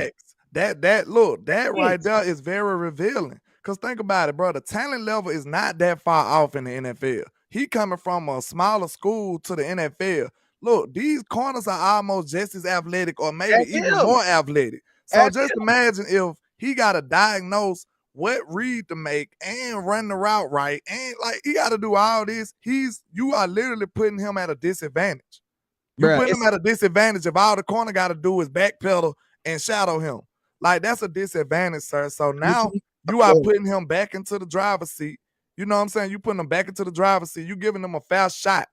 That right there is very revealing. Because think about it, bro. The talent level is not that far off in the NFL. He coming from a smaller school to the NFL. Look, these corners are almost just as athletic or maybe even more athletic. So just imagine if he got to diagnose what read to make and run the route right. And like he got to do all this. You are literally putting him at a disadvantage. You put him at a disadvantage if all the corner got to do is backpedal and shadow him. Like that's a disadvantage, sir. So now you are putting him back into the driver's seat. You know what I'm saying? You putting him back into the driver's seat. You giving him a fast shot.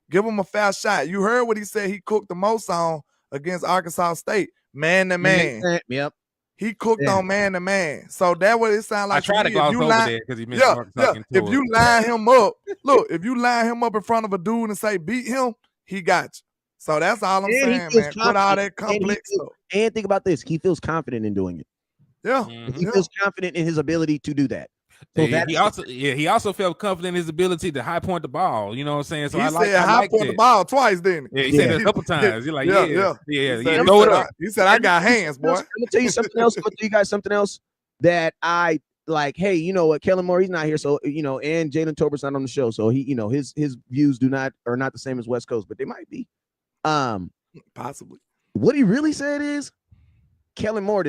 Give him a fast shot. You heard what he said he cooked the most on against Arkansas State. Man to man. Yep. He cooked on man to man. So that what it sounds like. I tried to gloss over there because he missed Arkansas. If you line him up, look, if you line him up in front of a dude and say beat him, he got you. So that's all I'm saying, man. Put all that complex stuff. And think about this. He feels confident in doing it. Yeah. He feels confident in his ability to do that. So he also felt confident in his ability to high point the ball. You know what I'm saying? So he said high point the ball twice, didn't he? Yeah, he said it a couple times. You're like, He said, I got hands, boy. I'm gonna tell you something else. I'm gonna tell you guys something else that I like. Hey, you know what? Kellen Moore, he's not here, so you know, and Jalen Tolbert's not on the show, so he, you know, his views are not the same as West Coast, but they might be. Possibly. What he really said is, Kellen Moore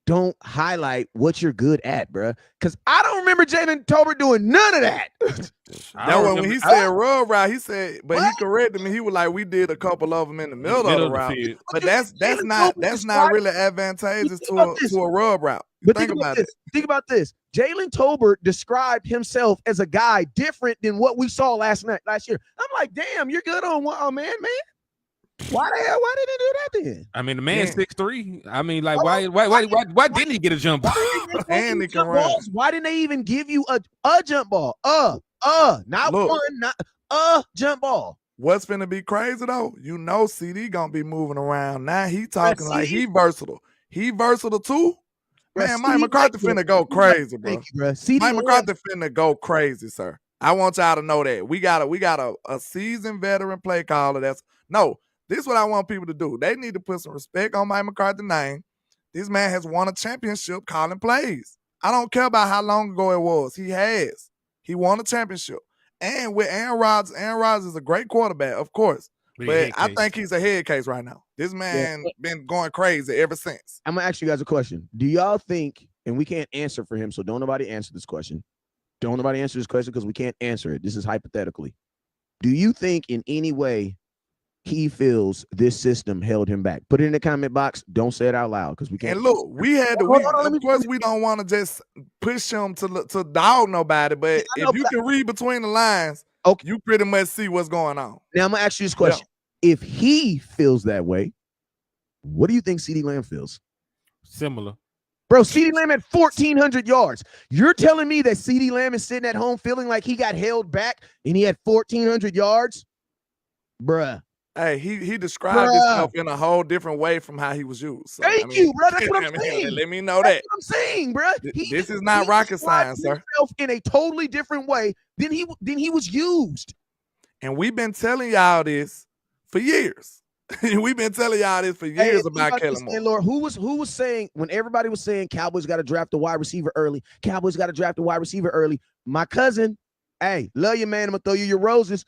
don't highlight what you're good at, bro. Because I don't remember Jalen Tolbert doing none of that. That when he said rub route, he said, but he corrected me. He was like, we did a couple of them in the middle of the route. But that's not really advantageous to a rub route. But think about this. Think about this. Jalen Tolbert described himself as a guy different than what we saw last year. I'm like, damn, you're good on one. Oh, man. Why the hell? Why did he do that then? I mean, the man's 6'3". I mean, like, why didn't he get a jump ball? And he can run. Why didn't they even give you a jump ball? Not one, not a jump ball. What's finna be crazy though? You know, CD gonna be moving around now. He talking like he versatile. He versatile too. Man, Mike McCarthy finna go crazy, bro. Mike McCarthy finna go crazy, sir. I want y'all to know that we got a seasoned veteran play caller. This is what I want people to do. They need to put some respect on Mike McCarthy's name. This man has won a championship calling plays. I don't care about how long ago it was. He has. He won a championship. And with Aaron Rodgers is a great quarterback, of course. But I think he's a head case right now. This man been going crazy ever since. I'm going to ask you guys a question. Do y'all think, and we can't answer for him, so don't nobody answer this question. Don't nobody answer this question because we can't answer it. This is hypothetically. Do you think in any way he feels this system held him back? Put it in the comment box. Don't say it out loud because we can't. And look, we had to. Of course, we don't want to just push him to dog nobody. But if you can read between the lines, you pretty much see what's going on. Now I'm gonna ask you this question: if he feels that way, what do you think CeeDee Lamb feels? Similar. Bro, CeeDee Lamb had 1,400 yards. You're telling me that CeeDee Lamb is sitting at home feeling like he got held back and he had 1,400 yards? Bruh. Hey, he described himself in a whole different way from how he was used. So, Thank you, bro. That's what I'm saying. Let me know That's that. what I'm saying, bro. This is not rocket science, sir. Himself in a totally different way than he was used. And we've been telling y'all this for years. We've been telling y'all this for years about Kellen Moore. Lord, who was saying when everybody was saying Cowboys got to draft a wide receiver early? Cowboys got to draft a wide receiver early. My cousin, hey, love you, man. I'm gonna throw you your roses.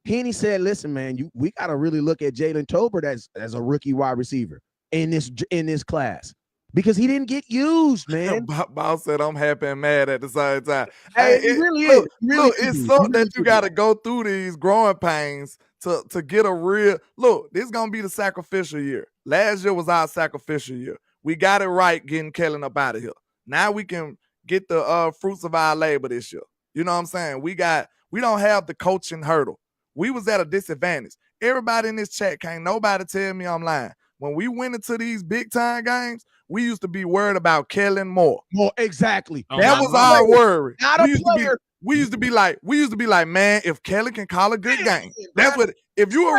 Henny said, "Listen, man, we got to really look at Jalen Tolbert as a rookie wide receiver in this class because he didn't get used, man." Bob said, "I'm happy and mad at the same time." Hey, it really is. Look, it's something that you got to go through these growing pains to get a real look. This is gonna be the sacrificial year. Last year was our sacrificial year. We got it right getting Kellen up out of here. Now we can get the fruits of our labor this year. You know what I'm saying? We don't have the coaching hurdle. We was at a disadvantage. Everybody in this chat can't nobody tell me I'm lying. When we went into these big time games, we used to be worried about Kellen Moore. More exactly. That was our worry. Not a player. We used to be like, man, if Kellen can call a good game, that's what. If you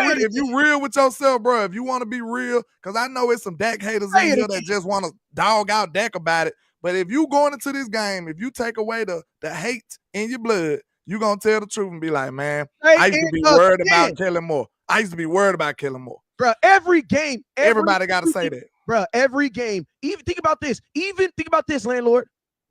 real with yourself, bro, if you want to be real, because I know it's some Dak haters in here that just want to dog out Dak about it. But if you going into this game, if you take away the hate in your blood, you gonna tell the truth and be like, man, I used to be worried about Kellen Moore. I used to be worried about Kellen Moore. Bro, every game, everybody got to say that. Bro, every game. Even think about this, landlord.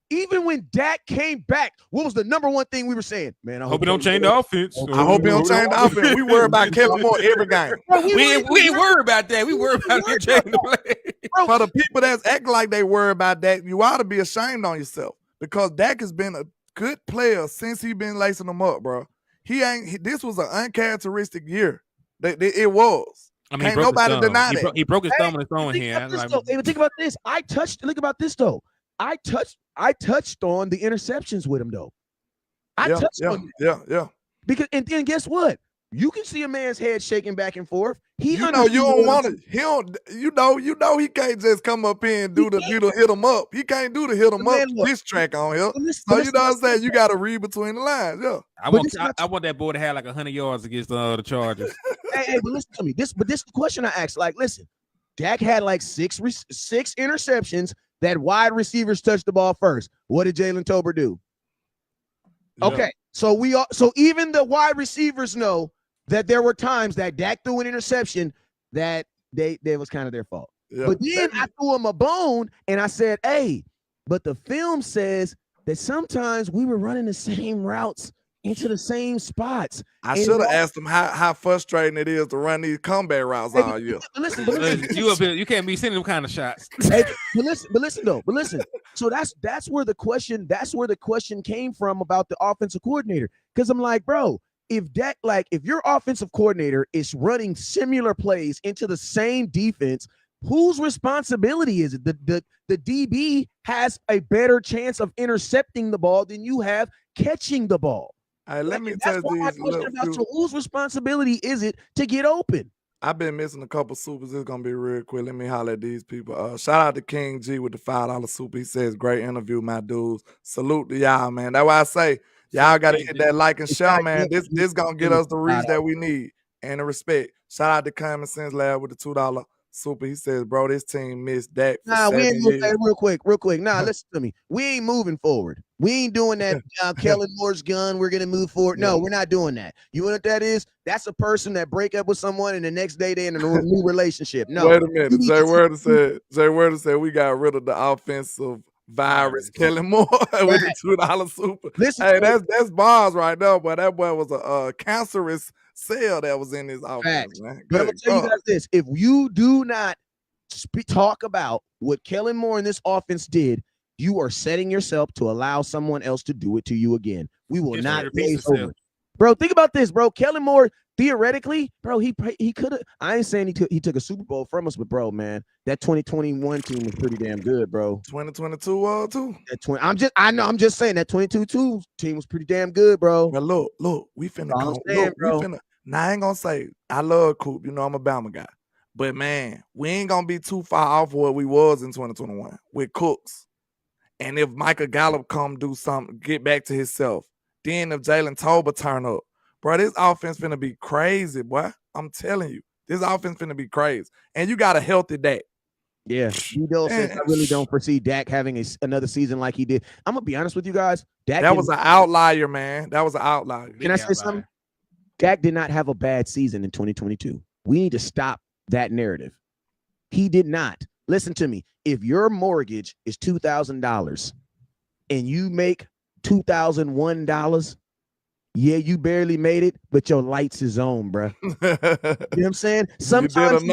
Even when Dak came back, what was the number one thing we were saying? Man, I hope he don't change the offense. I hope he don't change the offense. We worry about Kellen Moore every game. Bro, we ain't worried about that. We worry about him changing the play. For the people that's acting like they worry about that, you ought to be ashamed on yourself because Dak has been a good player since he been lacing them up, bro. This was an uncharacteristic year. It was. I mean, can't nobody deny that. He broke his thumb on his own here. Think about this. Think about this though. I touched on the interceptions with him though. I touched on that. Yeah. Because and then guess what? You can see a man's head shaking back and forth. You don't want it. He don't. You know he can't just come up here and do the hit him up. He can't do the hit him up this track on here. So you know what I'm saying? You got to read between the lines. Yeah. I want that boy to have like 100 yards against the Chargers. hey, but listen to me. This is the question I asked. Like, listen, Dak had like six interceptions that wide receivers touched the ball first. What did Jalen Tolbert do? Yeah. Okay, so even the wide receivers know that there were times that Dak threw an interception that they was kind of their fault. Yeah. But then I threw him a bone and I said, hey, but the film says that sometimes we were running the same routes into the same spots. I should have asked him how frustrating it is to run these comeback routes all year. Listen, you can't be sending them kind of shots. Hey, but listen. So that's where the question came from about the offensive coordinator. Because I'm like, bro, if your offensive coordinator is running similar plays into the same defense, whose responsibility is it? The DB has a better chance of intercepting the ball than you have catching the ball. All right, let me tell you so whose responsibility is it to get open? I've been missing a couple supers. It's gonna be real quick. Let me holler at these people. Shout out to King G with the $5 super. He says, great interview, my dudes. Salute to y'all, man. That's why I say y'all gotta hit that like and share, man. This gonna get us the reach that we need and the respect. Shout out to Common Sense Lab with the $2 super. He says, bro, this team missed Dak for 7 years. Real quick. Nah, listen to me. We ain't moving forward. We ain't doing that Kellen Moore's gun. We're going to move forward. No, we're not doing that. You know what that is? That's a person that break up with someone and the next day they're in a new relationship. No. Wait a minute. Jay Werder said we got rid of the offensive virus Kellen Moore with the $2 super. Listen, hey, that's bars right now, but that boy was a cancerous cell that was in his offense, man. But I'm going to tell you guys this. If you do not talk about what Kellen Moore and this offense did, you are setting yourself to allow someone else to do it to you again. We will not glaze over. Bro, think about this, bro. Kellen Moore, theoretically, bro, he could have. I ain't saying he took a Super Bowl from us, but bro, man, that 2021 team was pretty damn good, bro. 2022 too. I'm just saying that 22 team was pretty damn good, bro. But look, we finna go. Now I ain't gonna say I love Coop. You know I'm a Bama guy, but man, we ain't gonna be too far off where we was in 2021 with Cooks. And if Michael Gallup come do something, get back to himself, then if Jalen Tolbert turn up, bro, this offense finna be crazy, boy. I'm telling you, this offense finna be crazy. And you got a healthy Dak. Yeah, D-Dole says I really don't foresee Dak having another season like he did. I'm gonna be honest with you guys. That was an outlier, man. That was an outlier. Can I say something? Dak did not have a bad season in 2022. We need to stop that narrative. He did not. Listen to me. If your mortgage is $2,000 and you make $2,001, yeah, you barely made it, but your lights is on, bro. You know what I'm saying? Sometimes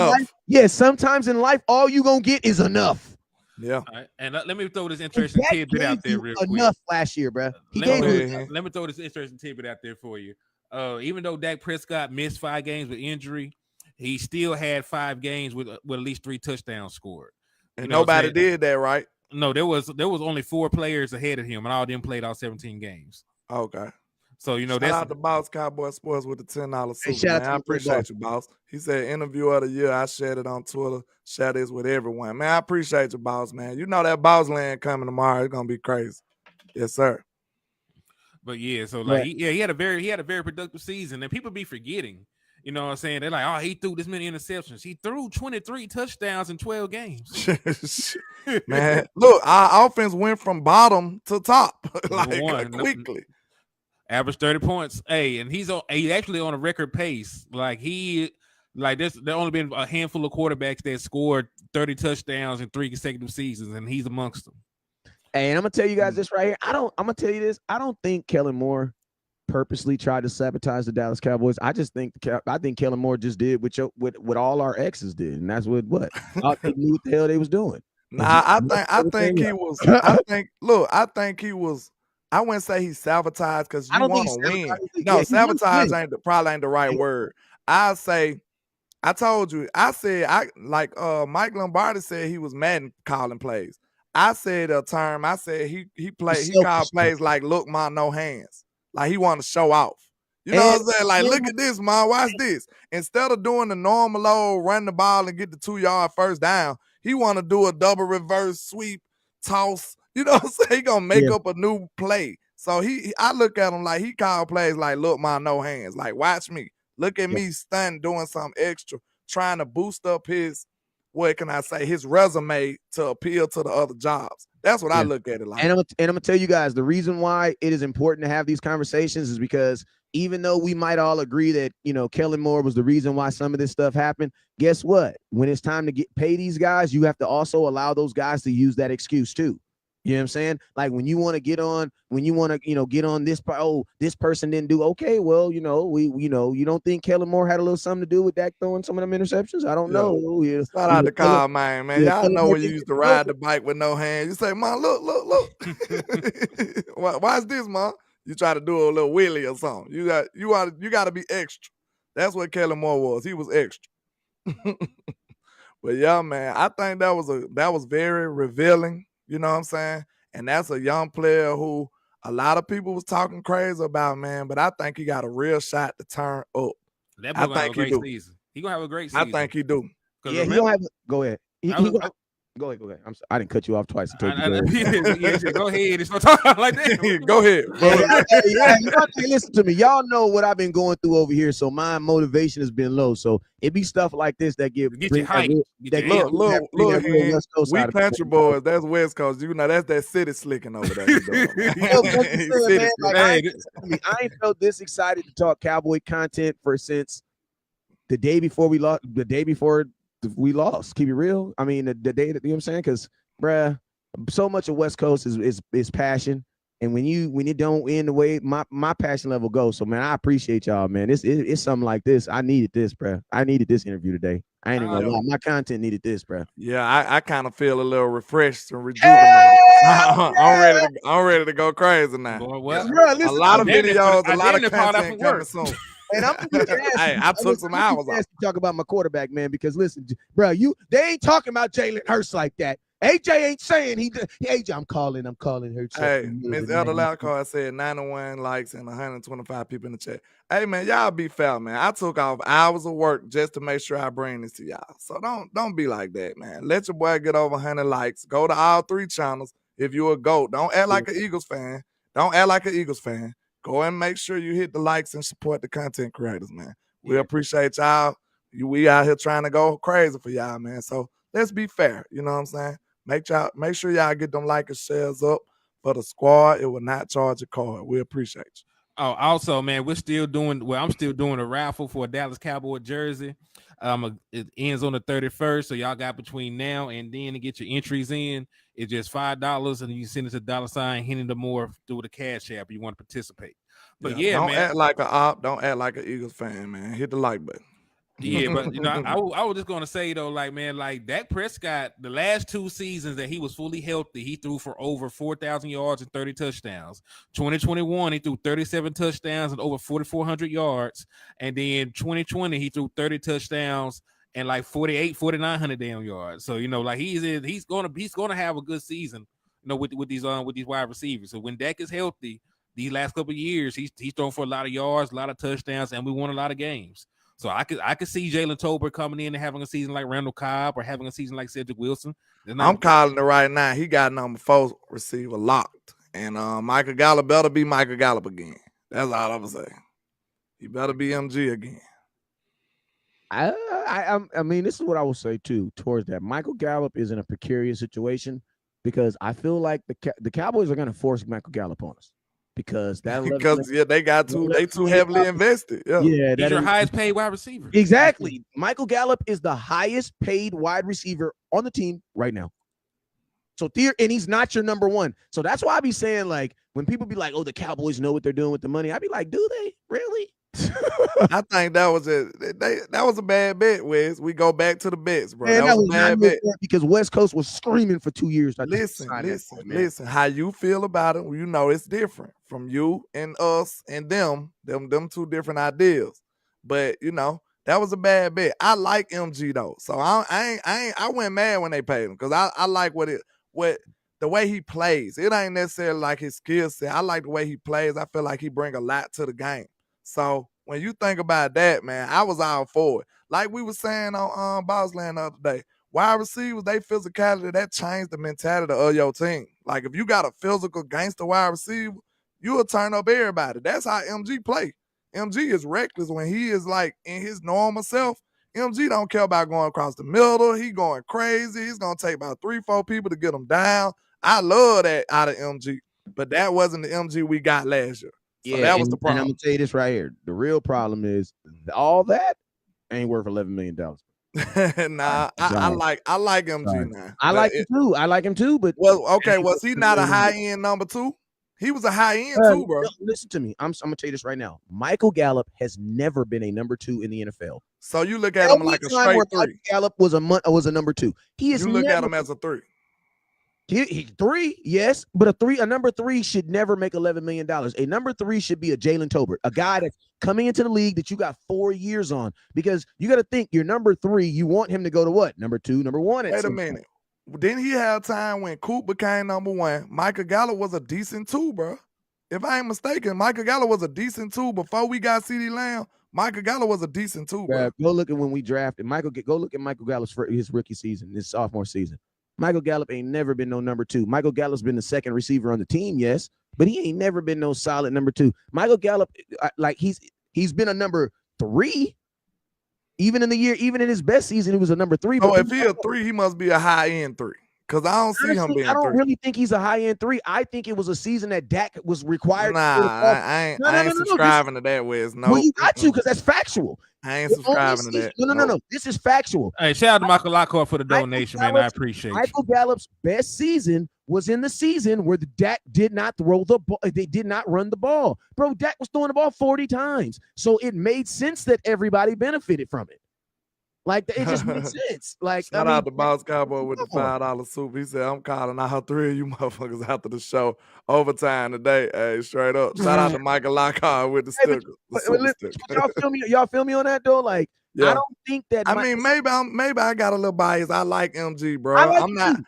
sometimes in life, all you gonna get is enough. Yeah. All right. And let me throw this interesting tidbit out there real quick. Enough last year, bro. Let me throw this interesting tidbit out there for you. Even though Dak Prescott missed 5 games with injury, he still had 5 games with at least 3 touchdowns scored. And nobody did that, right? No, there was only 4 players ahead of him, and all of them played all 17 games. Okay. So, shout out to Boss Cowboy Sports with the $10 super, man. I appreciate you, Boss. He said interview of the year. I shared it on Twitter. Share this with everyone. Man, I appreciate you, Boss, man. You know that Boss land coming tomorrow. It's gonna be crazy. Yes, sir. But yeah, so like he had a very productive season, and people be forgetting. You know what I'm saying? They're like, oh, he threw this many interceptions. He threw 23 touchdowns in 12 games. Man, look, our offense went from bottom to top like quickly. Average 30 points. Hey, and he's actually on a record pace. There's only been a handful of quarterbacks that scored 30 touchdowns in 3 consecutive seasons, and he's amongst them. Hey, and I'm gonna tell you guys this right here. I'm gonna tell you this. I don't think Kellen Moore purposely tried to sabotage the Dallas Cowboys. I think Kellen Moore just did what all our exes did, and that's what they knew what the hell they was doing. Nah, I think he was. I think he was. I wouldn't say he sabotaged because you want to win. No, sabotage probably ain't the right word. I say, I told you, Mike Lombardi said he was Madden calling plays. I said a term. I said he called plays like look, ma, no hands. Like he want to show off. You know what I'm saying? Like, look at this, man. Watch this. Instead of doing the normal old run the ball and get the 2-yard first down, he want to do a double reverse sweep, toss. You know what I'm saying? He gonna make up a new play. So I look at him like he called plays like, look, my no hands. Like, watch me. Look at me stunned doing something extra, trying to boost up his resume to appeal to the other jobs. That's what I look at it like. And I'm gonna tell you guys the reason why it is important to have these conversations is because even though we might all agree that, Kellen Moore was the reason why some of this stuff happened, guess what? When it's time to pay these guys, you have to also allow those guys to use that excuse too. You know what I'm saying? Like when you want to get on this, this person didn't do okay. Well, you don't think Kellen Moore had a little something to do with Dak throwing some of them interceptions? I don't know. Shout out to Carl, man. Y'all know when you used to ride the bike with no hands. You say, man, look. Why is this, man? You try to do a little wheelie or something. You got to be extra. That's what Kellen Moore was. He was extra. But yeah, man, I think that was very revealing. You know what I'm saying? And that's a young player who a lot of people was talking crazy about, man. But I think he got a real shot to turn up. That boy gonna have a great season. He gonna have a great season. I think he do. Yeah, go ahead. Go ahead. I didn't cut you off twice. Go ahead. It's not talking like that. Go ahead. Listen to me. Y'all know what I've been going through over here, so my motivation has been low. So it be stuff like this that get you hype. Look, we country boys. That's West Coast. You know that's that city slicking over there. I ain't felt this excited to talk Cowboy content since the day before we lost. The day before we lost. Keep it real. I mean, the day that, you know what I'm saying? Because, bruh, so much of West Coast is passion. And when you don't end the way my passion level goes. So, man, I appreciate y'all, man. It's something like this. I needed this, bruh. I needed this interview today. I ain't even gonna lie. My content needed this, bruh. Yeah, I kind of feel a little refreshed and rejuvenated. I'm ready to go crazy now. Boy, what? A lot of videos, a lot of content coming soon. And I'm I took some hours off to talk about my quarterback, man, because listen, bro, they ain't talking about Jalen Hurts like that. AJ ain't saying AJ, I'm calling Hurts. Hey, Ms. Elder Loudcard said 91 likes and 125 people in the chat. Hey, man, y'all be fair, man. I took off hours of work just to make sure I bring this to y'all. So don't be like that, man. Let your boy get over 100 likes. Go to all 3 channels if you're a GOAT. Don't act like an Eagles fan. go and make sure you hit the likes and support the content creators, man. We appreciate y'all. We out here trying to go crazy for y'all, man. So let's be fair. You know what I'm saying? Make sure y'all get them like and shares up for the squad. It will not charge a card. We appreciate you. Oh, also, man, I'm still doing a raffle for a Dallas Cowboy jersey. It ends on the 31st, so y'all got between now and then to get your entries in. It's just $5, and you send it to $ Henny the More through the Cash App if you want to participate. But don't man, act like an op. Don't act like an Eagles fan, man. Hit the like button. Yeah, but I was just gonna say though, like Dak Prescott, the last 2 seasons that he was fully healthy, he threw for over 4,000 yards and 30 touchdowns. 2021, he threw 37 touchdowns and over 4,400 yards, and then 2020 he threw 30 touchdowns and like 4,900 damn yards. So he's gonna have a good season, with these wide receivers. So when Dak is healthy, these last couple of years, he's thrown for a lot of yards, a lot of touchdowns, and we won a lot of games. So I could see Jalen Tolbert coming in and having a season like Randall Cobb or having a season like Cedric Wilson. I'm calling it right now. He got number 4 receiver locked. And Michael Gallup better be Michael Gallup again. That's all I'm going to say. He better be MG again. I mean, this is what I will say, too, towards that. Michael Gallup is in a precarious situation because I feel like the Cowboys are going to force Michael Gallup on us. Because they got they too heavily invested. Yeah, he's your highest paid wide receiver. Exactly. Michael Gallup is the highest paid wide receiver on the team right now. So and he's not your number 1. So that's why I be saying, like, when people be like, "Oh, the Cowboys know what they're doing with the money," I be like, "Do they really?" I think that was a bad bet, Wes. We go back to the bets, bro. Man, that was a bad bet because West Coast was screaming for 2 years. Listen. How you feel about it? Well, it's different from you and us and them 2 different ideas. But that was a bad bet. I like MG though, so I went mad when they paid him because I like the way he plays. It ain't necessarily like his skill set. I like the way he plays. I feel like he bring a lot to the game. So when you think about that, man, I was all for it. Like we were saying on Bossland the other day, wide receivers, they physicality, that changed the mentality of your team. Like if you got a physical gangster wide receiver, you'll turn up everybody. That's how MG play. MG is reckless when he is like in his normal self. MG don't care about going across the middle. He going crazy. He's going to take about 3-4 people to get him down. I love that out of MG, but that wasn't the MG we got last year. So that was the problem. And I'm gonna tell you this right here. The real problem is all that ain't worth $11 million. Nah, I like MG now. I like him too. But was he not a high end number 2? He was a high end too, bro. Listen to me. I'm gonna tell you this right now. Michael Gallup has never been a number 2 in the NFL. So you look at him like a straight 3. Michael Gallup was a number 2. You look at him as a 3. He 3, yes, but a number 3 should never make $11 million. A number 3 should be a Jalen Tolbert, a guy that's coming into the league that you got 4 years on, because you got to think your number 3, you want him to go to what? Number 2, number 1. Wait a minute. Didn't he have time when Coop became number 1? Michael Gallup was a decent 2, bro. If I ain't mistaken, Michael Gallup was a decent 2 before we got CeeDee Lamb. Michael Gallup was a decent 2, bro. Go look at when we drafted go look at Michael Gallup's his rookie season, his sophomore season. Michael Gallup ain't never been no number 2. Michael Gallup's been the second receiver on the team, yes, but he ain't never been no solid number 2. Michael Gallup, like he's been a number 3. Even in his best season, he was a number 3. Oh, if he a 3, he must be a high end 3. Because I don't see him being 3. I don't really think he's a high end 3. I think it was a season that Dak was required. I ain't subscribing to that, Wes. No, well, you got to, because that's factual. I ain't subscribing to that. No. This is factual. Hey, shout out to Michael Lockhart for the donation, man. I appreciate it. Michael Gallup's best season was in the season where the Dak did not throw the ball. They did not run the ball. Bro, Dak was throwing the ball 40 times. So it made sense that everybody benefited from it. Like, it just makes sense. Like, shout out to Boss Cowboy with the $5 soup. He said, I'm calling out 3 of you motherfuckers after the show. Overtime today. Hey, straight up. Shout out to Michael Lockhart with the sticker. Y'all feel me on that, though? Like, yeah. I don't think that. Maybe I got a little bias. I like MG, bro. I'm not.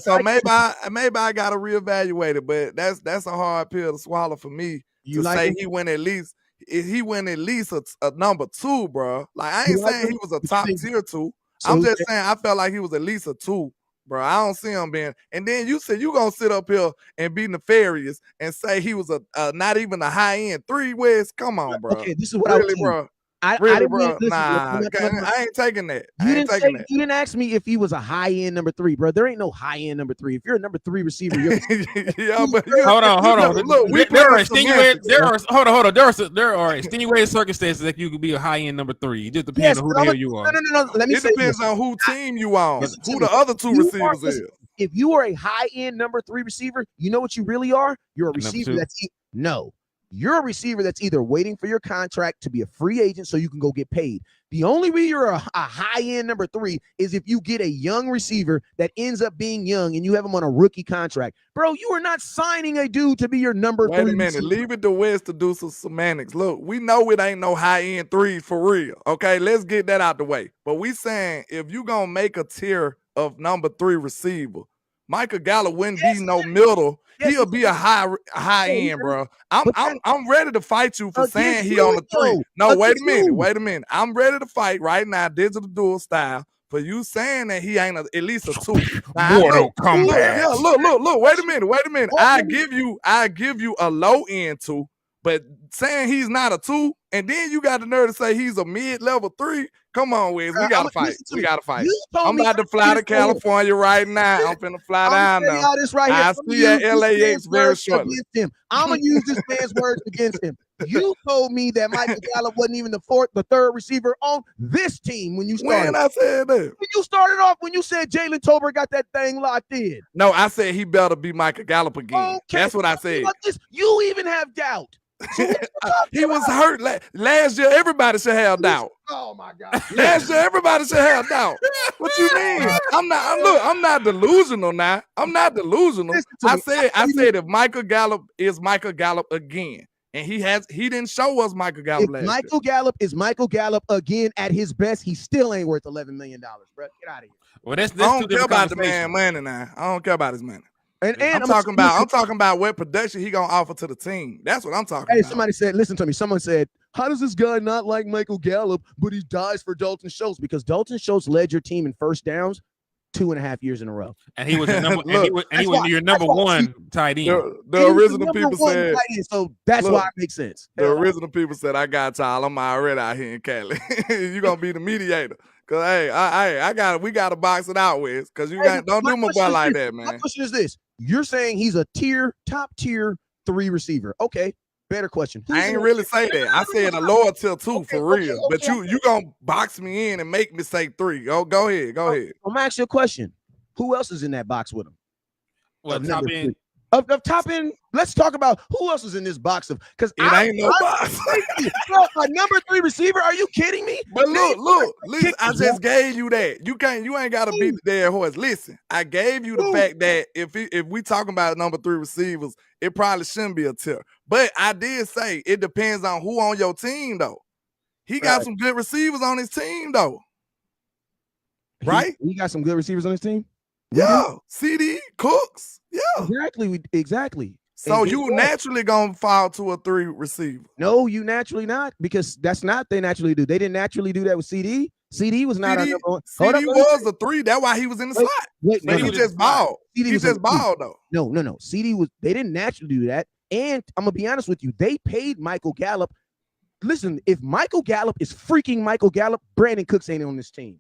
So maybe I got to reevaluate it, but that's a hard pill to swallow for me to say he went at least. He went at least a number 2, bro. Like, I ain't saying he was a top tier 2. I'm just saying I felt like he was at least a 2 bro. I don't see him being. And then you said you gonna sit up here and be nefarious and say he was a not even a high end 3 West. Come on, bro. Okay, this is what I was Really, saying. bro. I Really, didn't bro. listen, Nah, no. I ain't taking that. You didn't ask me if he was a high end number 3, bro. There ain't no high end number 3. If you're a number 3 receiver, you're yeah, but hold on. Look, there are extenuating circumstances that you could be a high end number 3. It just depends on who the hell you are. No. Let me say it depends on who team you on, who the other 2 receivers is. If you are a high end number 3 receiver, you know what you really are? You're a receiver you're a receiver that's either waiting for your contract to be a free agent so you can go get paid. The only way you're a high-end number 3 is if you get a young receiver that ends up being young and you have him on a rookie contract. Bro, you are not signing a dude to be your number 3 Wait a minute. receiver. Leave it to West to do some semantics. Look, we know it ain't no high-end 3s for real. Okay, let's get that out the way. But we saying if you going to make a tier of number 3 receiver, Michael Gallup wouldn't be no middle. He'll be a high end, bro. I'm ready to fight you for saying he on the 3. No, wait a minute. I'm ready to fight right now, digital dual style, for you saying that he ain't at least a 2. Mortal Kombat. Yeah, look. Wait a minute. I give you a low end 2, but saying he's not a 2, and then you got the nerve to say he's a mid-level 3. Come on, Wiz. We gotta fight. I'm about to fly to California right now. I'm finna fly down now. I'll see you at LAX very shortly. I'm gonna use this man's words against him. You told me that Michael Gallup wasn't even the 3rd receiver on this team when you started. When I said that? When you started off, when you said Jalen Tolbert got that thing locked in. No, I said he better be Michael Gallup again. Okay. That's what I said. You even have doubt. He was hurt last year. Everybody should have doubt. Oh my God! Last year, everybody should have doubt. What you mean? I'm not delusional now. I'm not delusional. I said if Michael Gallup is Michael Gallup again, and he didn't show us Michael Gallup last year. Gallup is Michael Gallup again at his best. He still ain't worth $11 million, bro. Get out of here. Well, that's I don't care about the man money now. I don't care about his money. And I'm talking about what production he gonna offer to the team. That's what I'm talking about. Hey, somebody said, listen to me. Someone said, how does this guy not like Michael Gallup, but he dies for Dalton Schultz? Because Dalton Schultz led your team in first downs 2.5 years in a row. And he was your number 1 tight end. The original people said, so that's why it makes sense. The original people said, I got y'all. I'm already out here in Cali. You gonna be the mediator. Cause we gotta box it out with. Cause don't do my boy like that, man. My question is this. You're saying he's a top tier 3 receiver. Okay, better question. I ain't really say that. I said a lower tier 2 for real. But you gonna box me in and make me say 3. Go ahead. I'm gonna ask you a question. Who else is in that box with him? Well, top end. Of top end, let's talk about who else is in this box of because ain't no box. A number 3 receiver. Are you kidding me? But look, listen, I just gave you that. You ain't gotta beat the dead horse. Listen, I gave you the fact that if we talking about number 3 receivers, it probably shouldn't be a tier. But I did say it depends on who on your team though. He got some good receivers on his team though. Right? He got some good receivers on his team? Yeah. CD, Cooks. Yeah. Exactly. So you naturally gonna fall to a 3 receiver. No, you naturally not, because that's not they naturally do. They didn't naturally do that with CD. CD was not our number 1. CD was a 3. That's why he was in the slot. But he just balled. He just balled though. No. CD was they didn't naturally do that. And I'm gonna be honest with you, they paid Michael Gallup. Listen, if Michael Gallup is freaking Michael Gallup, Brandon Cooks ain't on this team.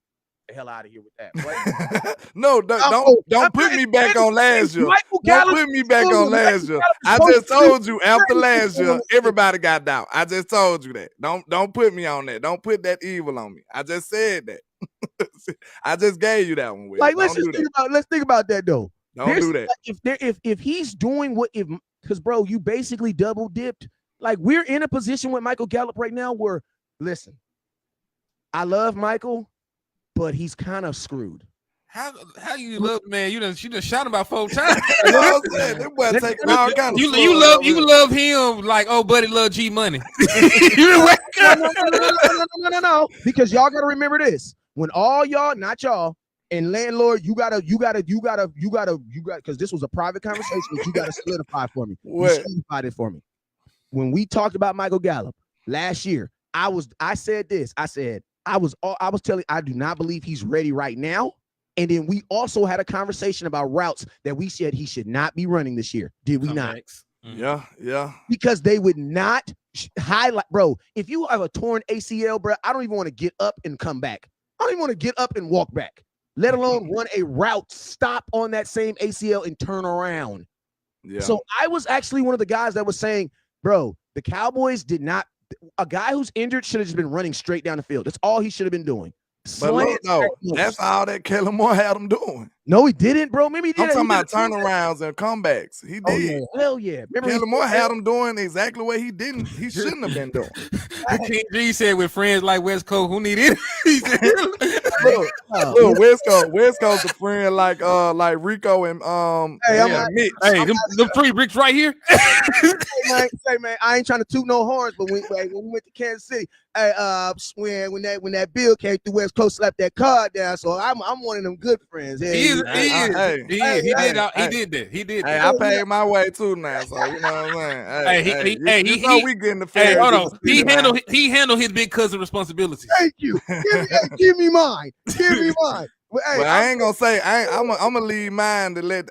The hell out of here with that. Right? No, don't put me back on last year. Don't put me back on last year. I just told you after last year, everybody got doubt. I just told you that. Don't put me on that. Don't put that evil on me. I just said that. I just gave you that one. Will. Like let's think about that though. Don't do that. If he's doing because bro, you basically double dipped. Like we're in a position with Michael Gallup right now where, listen, I love Michael, but he's kind of screwed. How you love man? You just shot him about 4 times. You love him like buddy love G Money. No. Because y'all gotta remember this. When all y'all, not y'all, and landlord, you gotta, because this was a private conversation. You gotta solidify for me. You solidified it for me. When we talked about Michael Gallup last year, I said this. I was telling, I do not believe he's ready right now. And then we also had a conversation about routes that we said he should not be running this year. Did we not? Yeah. Because they would not highlight, bro. If you have a torn ACL, bro, I don't even want to get up and come back. I don't even want to get up and walk back, let alone run a route, stop on that same ACL and turn around. Yeah. So I was actually one of the guys that was saying, bro, the Cowboys did not, a guy who's injured should have just been running straight down the field. That's all he should have been doing. But look, no, that's all that Kellen Moore had him doing. No, he didn't, bro. Maybe he did. I'm talking about turnarounds and comebacks. He did. Oh, yeah. Hell yeah. Kellen Moore had him doing exactly what he didn't. He shouldn't have been doing. King G said, with friends like West Coast, who need it? Look, West Coast a friend like Rico and Mitch. Hey, them 3 bricks right here. Say man, I ain't trying to toot no horns, but when we went to Kansas City, when that bill came through, West Coast slapped that card down. So I'm one of them good friends. He did that. Hey, I paid my way too now, so you know what I'm saying. We getting the fair. Hey, hold on. He handled his big cousin responsibilities. Thank you. Give me mine. Give me mine. But I ain't gonna say I'm gonna leave mine to let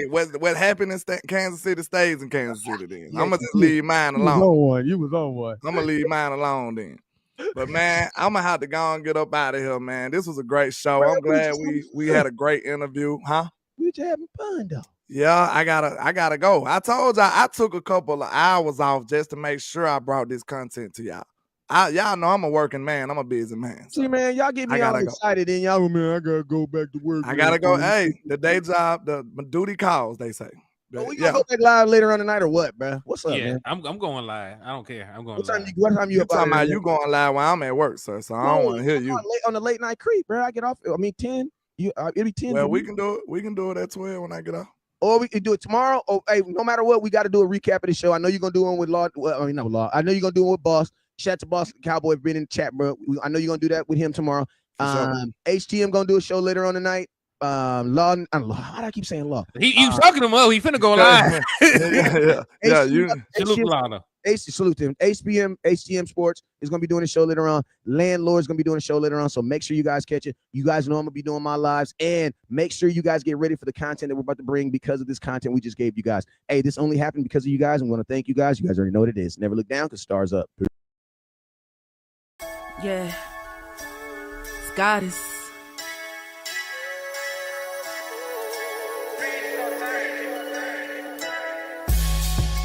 what happened in Kansas City stays in Kansas City. Then I'm gonna just leave mine alone. You was on one. I'm gonna leave mine alone then. But man, I'm gonna have to go and get up out of here, man. This was a great show. I'm glad we had a great interview, huh? We just having fun though. Yeah, I gotta go. I told y'all I took a couple of hours off just to make sure I brought this content to y'all. Y'all know I'm a working man. I'm a busy man. So. See, man, y'all get me all excited, and y'all, man, I gotta go back to work. I gotta go. Hey, the day job, the duty calls, they say. We gonna go back live later on tonight or what, bro? What's up, man? I'm going live. I don't care. I'm going live. What time you talking about? You going live while I'm at work, sir? So I don't want to hear you on the late night creep, bro. I get off. 10. It'll be 10. Well, we can do it. We can do it at 12 when I get off. Or we can do it tomorrow. Or hey, no matter what, we got to do a recap of the show. I know you're gonna do one with Law. Well, I mean, not Law. I know you're gonna do one with Boss. Shout out to Boss Cowboy for being in the chat, bro. I know you're gonna do that with him tomorrow. HTM gonna do a show later on tonight. Law. Why do I keep saying Law? He was talking him up. He finna go live. Yeah. You salute him. HTM Sports is gonna be doing a show later on. Landlord is gonna be doing a show later on. So make sure you guys catch it. You guys know I'm gonna be doing my lives, and make sure you guys get ready for the content that we're about to bring because of this content we just gave you guys. Hey, this only happened because of you guys. I'm gonna thank you guys. You guys already know what it is. Never look down because stars up. Yeah, it's goddess.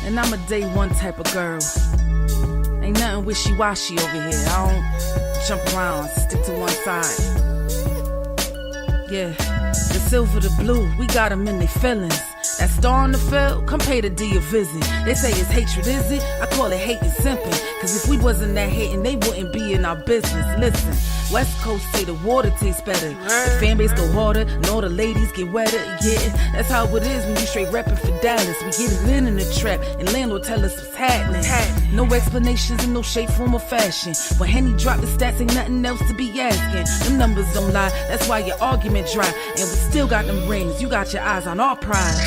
And I'm a day one type of girl. Ain't nothing wishy-washy over here. I don't jump around, stick to one side. Yeah, the silver, the blue, we got them in their feelings. That star on the field, come pay the D a visit. They say it's hatred, is it? I call it hate and simping. Cause if we wasn't that hating, they wouldn't be in our business. Listen, West Coast say the water tastes better. The fan base go harder, and all the ladies get wetter. Yeah, that's how it is when you straight reppin' for Dallas. We get it in the trap, and landlord tell us what's happening. No explanations in no shape, form, or fashion. When Henny drop the stats, ain't nothing else to be asking. Them numbers don't lie, that's why your argument dry. And we still got them rings, you got your eyes on our prize.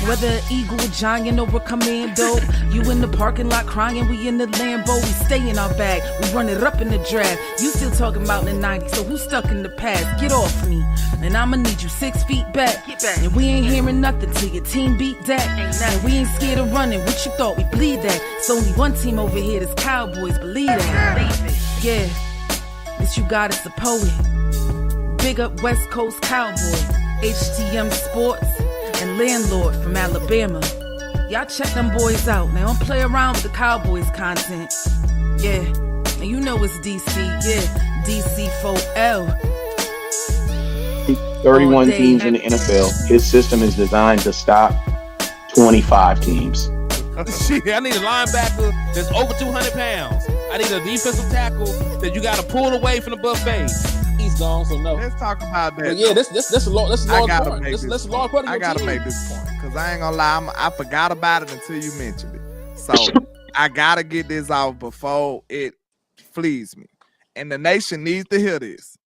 Whether an eagle, a giant, or a commando, you in the parking lot crying, we in the Lambo. We stay in our bag, we run it up in the draft. You still talking about the 90s, so who's stuck in the past? Get off me, and I'ma need you 6 feet back. And we ain't hearing nothing till your team beat that. And we ain't scared of running, what you thought we bleed that? It's only one team over here, this Cowboys, believe that. Yeah, this you got is the poet. Big up West Coast Cowboy, HTM Sports, and Landlord from Alabama. Y'all check them boys out. They don't play around with the Cowboys content. Yeah, and you know it's DC. Yeah, DC4L. 31 teams in the NFL. His system is designed to stop 25 teams. Shit, I need a linebacker that's over 200 pounds. I need a defensive tackle that you got to pull away from the buffet. He's gone, so no. Let's talk about that. But yeah, that's a large part. That's a large part of your I gotta team. make this point because I ain't gonna lie, I forgot about it until you mentioned it. So I gotta get this off before it flees me, and the nation needs to hear this.